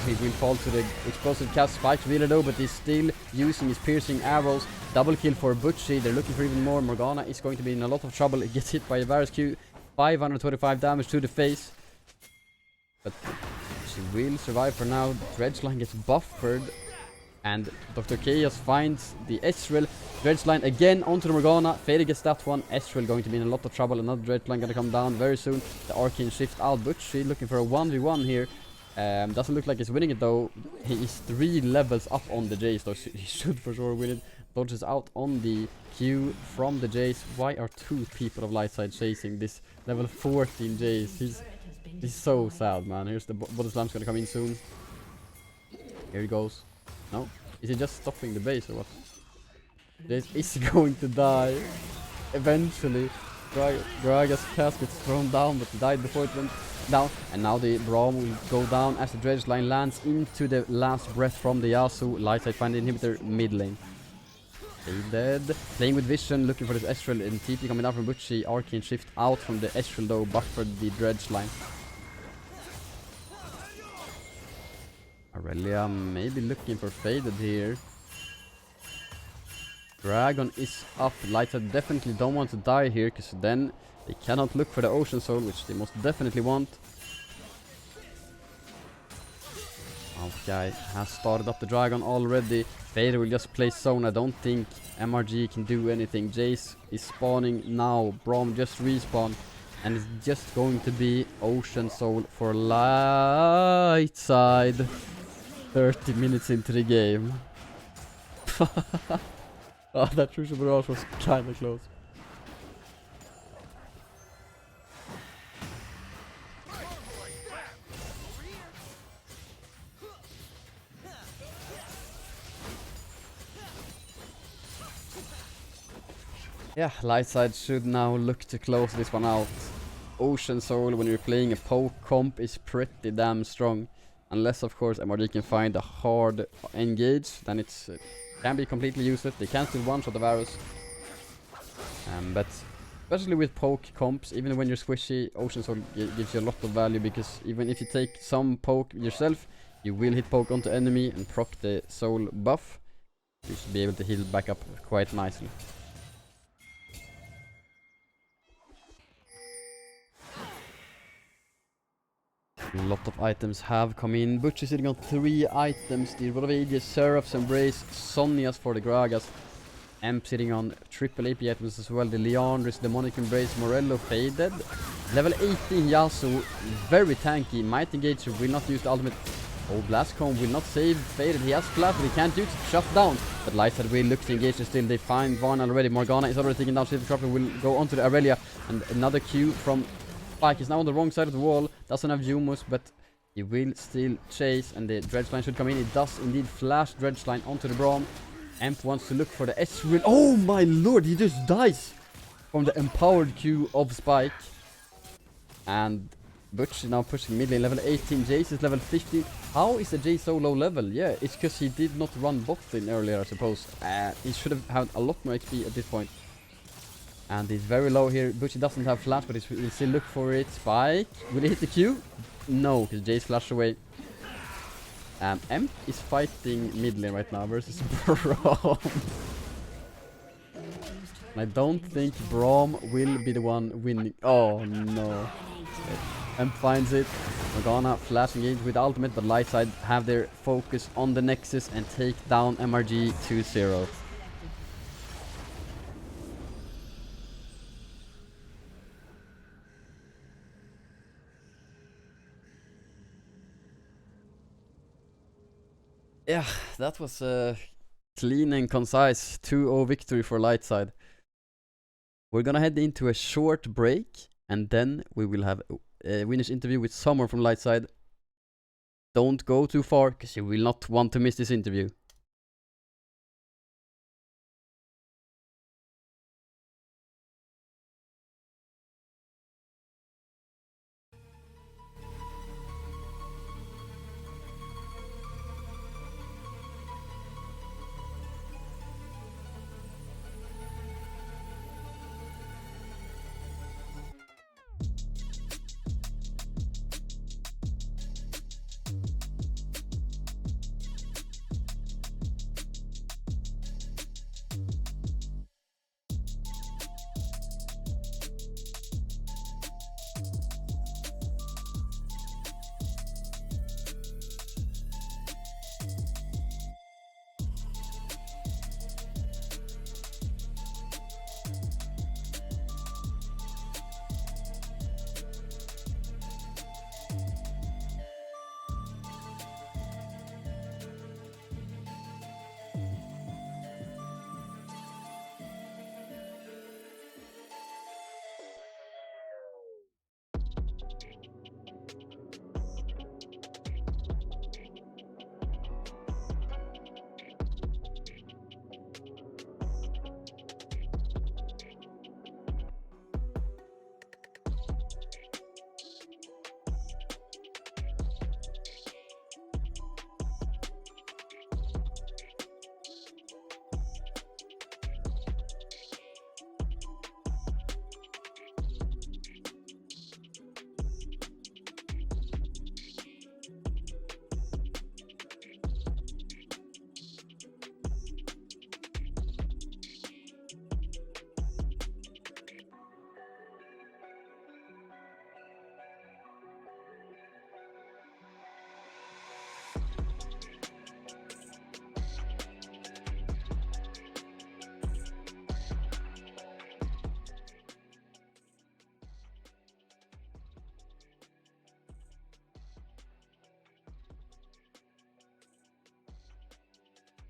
He will fall to the explosive cast. Spike's really low, but he's still using his piercing arrows. Double kill for Butchie. They're looking for even more. Morgana is going to be in a lot of trouble. It gets hit by a Varus Q. 525 damage to the face. But she will survive for now. Dredgeline gets buffered. And Dr. Chaos finds the Ezreal. Dredgeline again onto the Morgana. Fade gets that one. Ezreal going to be in a lot of trouble. Another Dredgeline gonna come down very soon. The Arcane shift out. Butchie looking for a 1v1 here. Doesn't look like he's winning it though. He is 3 levels up on the Jace though. He should for sure win it. Dodges out on the Q from the Jace. Why are 2 people of Lightside chasing this level 14 Jace? He's so sad, man. Here's the Body Slam's gonna come in soon. Here he goes. No? Is he just stopping the base or what? Jace is going to die. Eventually. Gragas cast gets thrown down, but he died before it went down. And now the Braum will go down as the dredge line lands into the last breath from the Yasuo. Lightside find the inhibitor mid lane. They dead. Playing with vision, looking for this Ezreal, and TP coming down from Butchie. Arcane shift out from the Ezreal though, buffered the dredge line. Aurelia maybe looking for Faded here. Dragon is up. Lightside definitely don't want to die here, because then they cannot look for the Ocean Soul, which they most definitely want. Guy has started up the Dragon already. Vader will just play zone. I don't think MRG can do anything. Jace is spawning now. Braum just respawned. And it's just going to be Ocean Soul for Lightside. 30 minutes into the game. Oh, that Crucial Barrage was kinda close. Yeah, Lightside should now look to close this one out. Ocean Soul, when you're playing a poke comp, is pretty damn strong. Unless, of course, MRG can find a hard engage, then it's can be completely useless. They can still one-shot of arrows. But especially with poke comps, even when you're squishy, Ocean Soul gives you a lot of value, because even if you take some poke yourself, you will hit poke onto enemy and proc the soul buff. You should be able to heal back up quite nicely. A lot of items have come in. Butch is sitting on 3 items. The Rod of Ages, Seraph's Embrace, Sonya's for the Gragas. Amp sitting on triple AP items as well. The Leandris, Demonic Embrace, Morello faded. Level 18 Yasuo, very tanky. Might Engage will not use the ultimate. Oh, Blastcomb will not save. Faded, he has flash, but he can't use it. Shut down. But Lightside will look to engage still. They find Vaughn already. Morgana is already taken down. Shift Trapper will go onto the Aurelia. And another Q from Spike is now on the wrong side of the wall. Doesn't have Humus, but he will still chase. And the Dredge Line should come in. It does indeed flash Dredge Line onto the Braum. Amp wants to look for the S-Will. Oh my lord, he just dies from the empowered Q of Spike. And Butch is now pushing mid lane, level 18. Jace is level 15. How is the Jace so low level? Yeah, it's because he did not run bot lane earlier, I suppose. He should have had a lot more XP at this point. And he's very low here. Butch doesn't have flash, but he'll still look for it. Spike, will he hit the Q? No, because Jace flashed away. Emp is fighting mid lane right now versus Braum. I don't think Braum will be the one winning. Oh no. Emp finds it. Morgana flash engage with ultimate, but Lightside have their focus on the Nexus and take down MRG 2-0. Yeah, that was a clean and concise 2-0 victory for Lightside. We're gonna head into a short break, and then we will have a winner's interview with someone from Lightside. Don't go too far, because you will not want to miss this interview.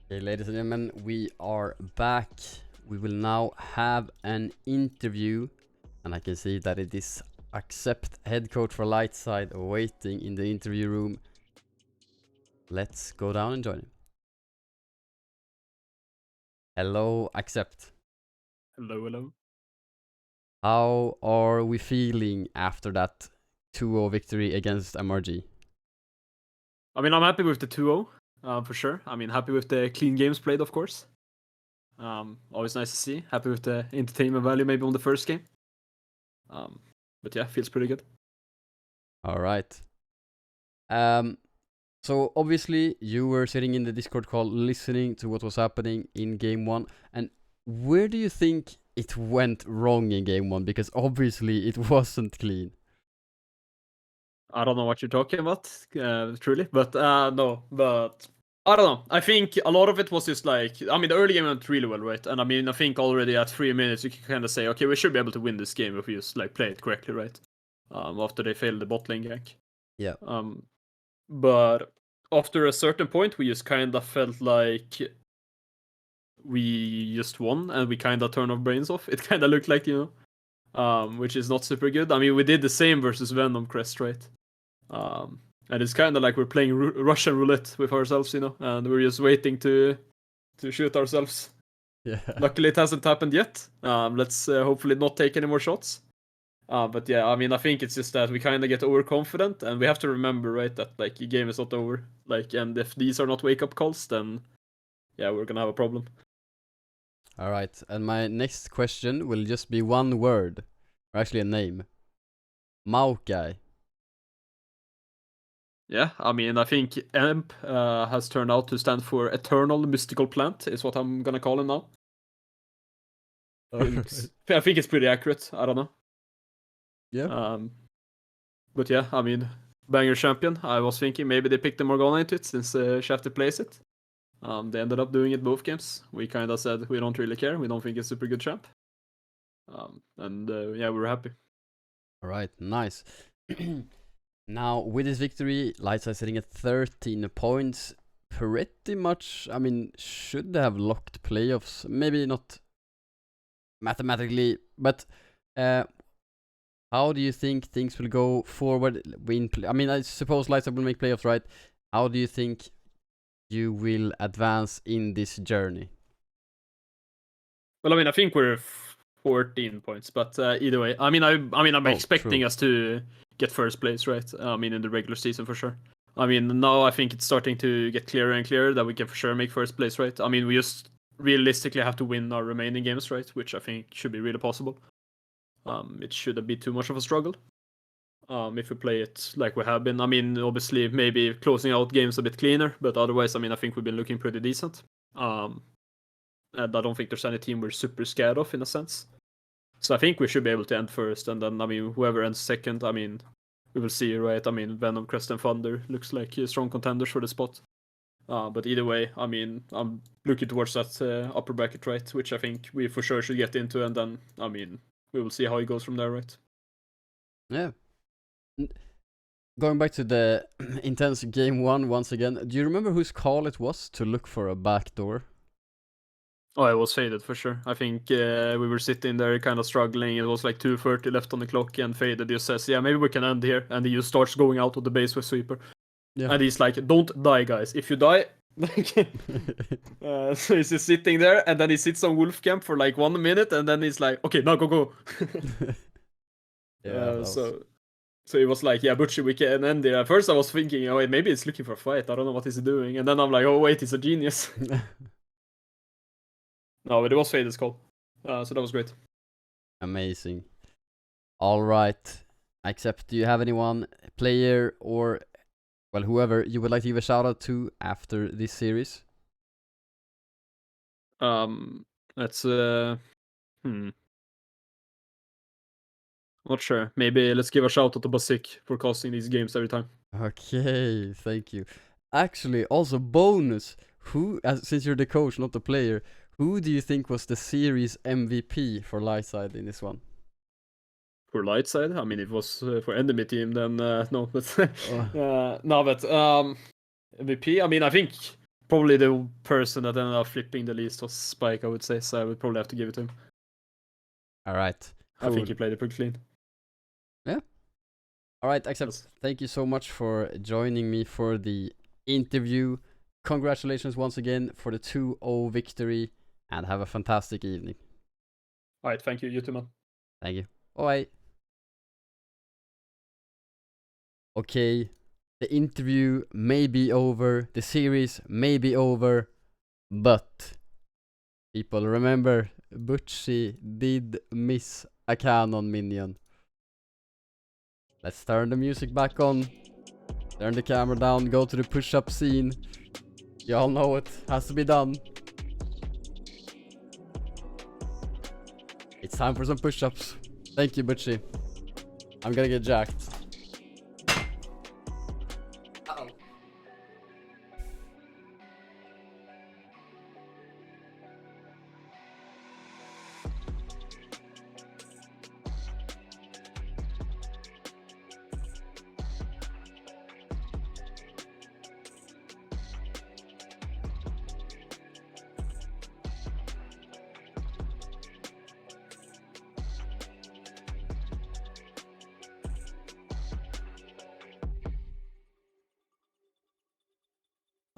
Okay, ladies and gentlemen, we are back. We will now have an interview, and I can see that it is Accept, head coach for Lightside, waiting in the interview room. Let's go down and join him. Hello, Accept. Hello, hello. How are we feeling after that 2-0 victory against MRG? I mean, I'm happy with the 2-0. for sure. I mean, happy with the clean games played, of course. Always nice to see. Happy with the entertainment value maybe on the first game. But yeah, feels pretty good. All right. So obviously you were sitting in the Discord call listening to what was happening in game 1, and where do you think it went wrong in game 1? Because obviously it wasn't clean. I don't know what you're talking about, truly, but no, but I don't know. I think a lot of it was just like, I mean, the early game went really well, right? And I mean, I think already at 3 minutes you can kind of say, okay, we should be able to win this game if we just like play it correctly, right? After they failed the bot lane gank. Yeah. But after a certain point, we just kind of felt like we just won and we kind of turned our brains off. It kind of looked like, which is not super good. I mean, we did the same versus Venom Crest, right? And it's kind of like we're playing Russian roulette with ourselves, and we're just waiting to shoot ourselves. Yeah. Luckily, it hasn't happened yet. Let's hopefully not take any more shots. But yeah, I mean, I think it's just that we kind of get overconfident, and we have to remember, right, that like the game is not over. Like, and if these are not wake-up calls, then yeah, we're gonna have a problem. All right, and my next question will just be one word, or actually a name. Maokai. Yeah, I mean, I think EMP has turned out to stand for Eternal Mystical Plant, is what I'm gonna call him now. I think it's pretty accurate. I don't know. Yeah. But yeah, I mean, banger champion. I was thinking maybe they picked the Morgana into it since Shafty plays it. They ended up doing it both games. We kind of said we don't really care. We don't think it's super good champ. And yeah, we were happy. All right, nice. Now, with this victory, Lightside sitting at 13 points. Pretty much, I mean, should have locked playoffs. Maybe not mathematically, but how do you think things will go forward? I mean, I suppose Lightside will make playoffs, right? How do you think you will advance in this journey? Well, I mean, I think we're 14 points, but either way, I mean, I'm expecting us to get first place, right? I mean, in the regular season for sure. I mean, now I think it's starting to get clearer and clearer that we can for sure make first place, right? I mean, we just realistically have to win our remaining games, right? Which I think should be really possible. It shouldn't be too much of a struggle. If we play it like we have been. I mean, obviously, maybe closing out games a bit cleaner, but otherwise, I mean, I think we've been looking pretty decent. And I don't think there's any team we're super scared of in a sense. So I think we should be able to end first, and then, I mean, whoever ends second, I mean, we will see, right? I mean, Venom, Crest, and Thunder looks like strong contenders for the spot. But either way, I mean, I'm looking towards that upper bracket, right? Which I think we for sure should get into, and then, I mean, we will see how it goes from there, right? Yeah. Going back to the intense game 1 once again, do you remember whose call it was to look for a backdoor? Oh, it was Faded for sure. I think we were sitting there kind of struggling. It was like 2:30 left on the clock, and Faded just says, yeah, maybe we can end here. And he just starts going out of the base with Sweeper. Yeah. And he's like, don't die, guys. If you die... so he's just sitting there, and then he sits on Wolf Camp for like 1 minute, and then he's like, okay, now go. Yeah. So he was like, yeah, Butcher, we can end there. At first I was thinking, oh wait, maybe it's looking for a fight. I don't know what he's doing. And then I'm like, oh wait, he's a genius. No, but it was Faded's call. So that was great. Amazing. All right. Except, do you have anyone, player or, well, whoever you would like to give a shout out to after this series? That's Not sure. Maybe let's give a shout out to Basik for casting these games every time. Okay, thank you. Actually, also bonus. Who, since you're the coach, not the player, who do you think was the series MVP for Lightside in this one? For Lightside, I mean, if it was for enemy team, then no. But no, but MVP. I mean, I think probably the person that ended up flipping the least was Spike. I would say, so I would probably have to give it to him. All right. Cool. I think he played it pretty clean. Yeah. All right, except thank you so much for joining me for the interview. Congratulations once again for the 2-0 victory, and have a fantastic evening. All right, thank you. You too, man. Thank you. Bye. Okej. The interview may be over, the series may be over, but people remember Bo3 did miss a cannon minion. Let's turn the music back on, turn the camera down, go to the push-up scene. Y'all know it has to be done. It's time for some push-ups. Thank you, Bo3. I'm gonna get jacked. Uh-oh.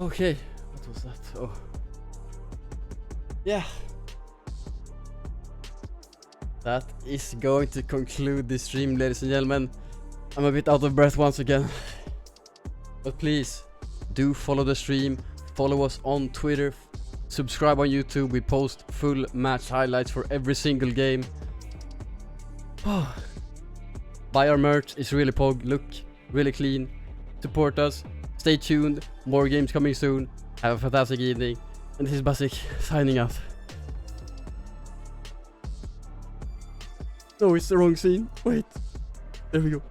Okay, what was that? Oh. Yeah. That is going to conclude this stream, ladies and gentlemen. I'm a bit out of breath once again. But please, do follow the stream. Follow us on Twitter. Subscribe on YouTube. We post full match highlights for every single game. Buy our merch. It's really pog. Look really clean. Support us. Stay tuned, more games coming soon. Have a fantastic evening. And this is Basic signing out. No, it's the wrong scene. Wait. There we go.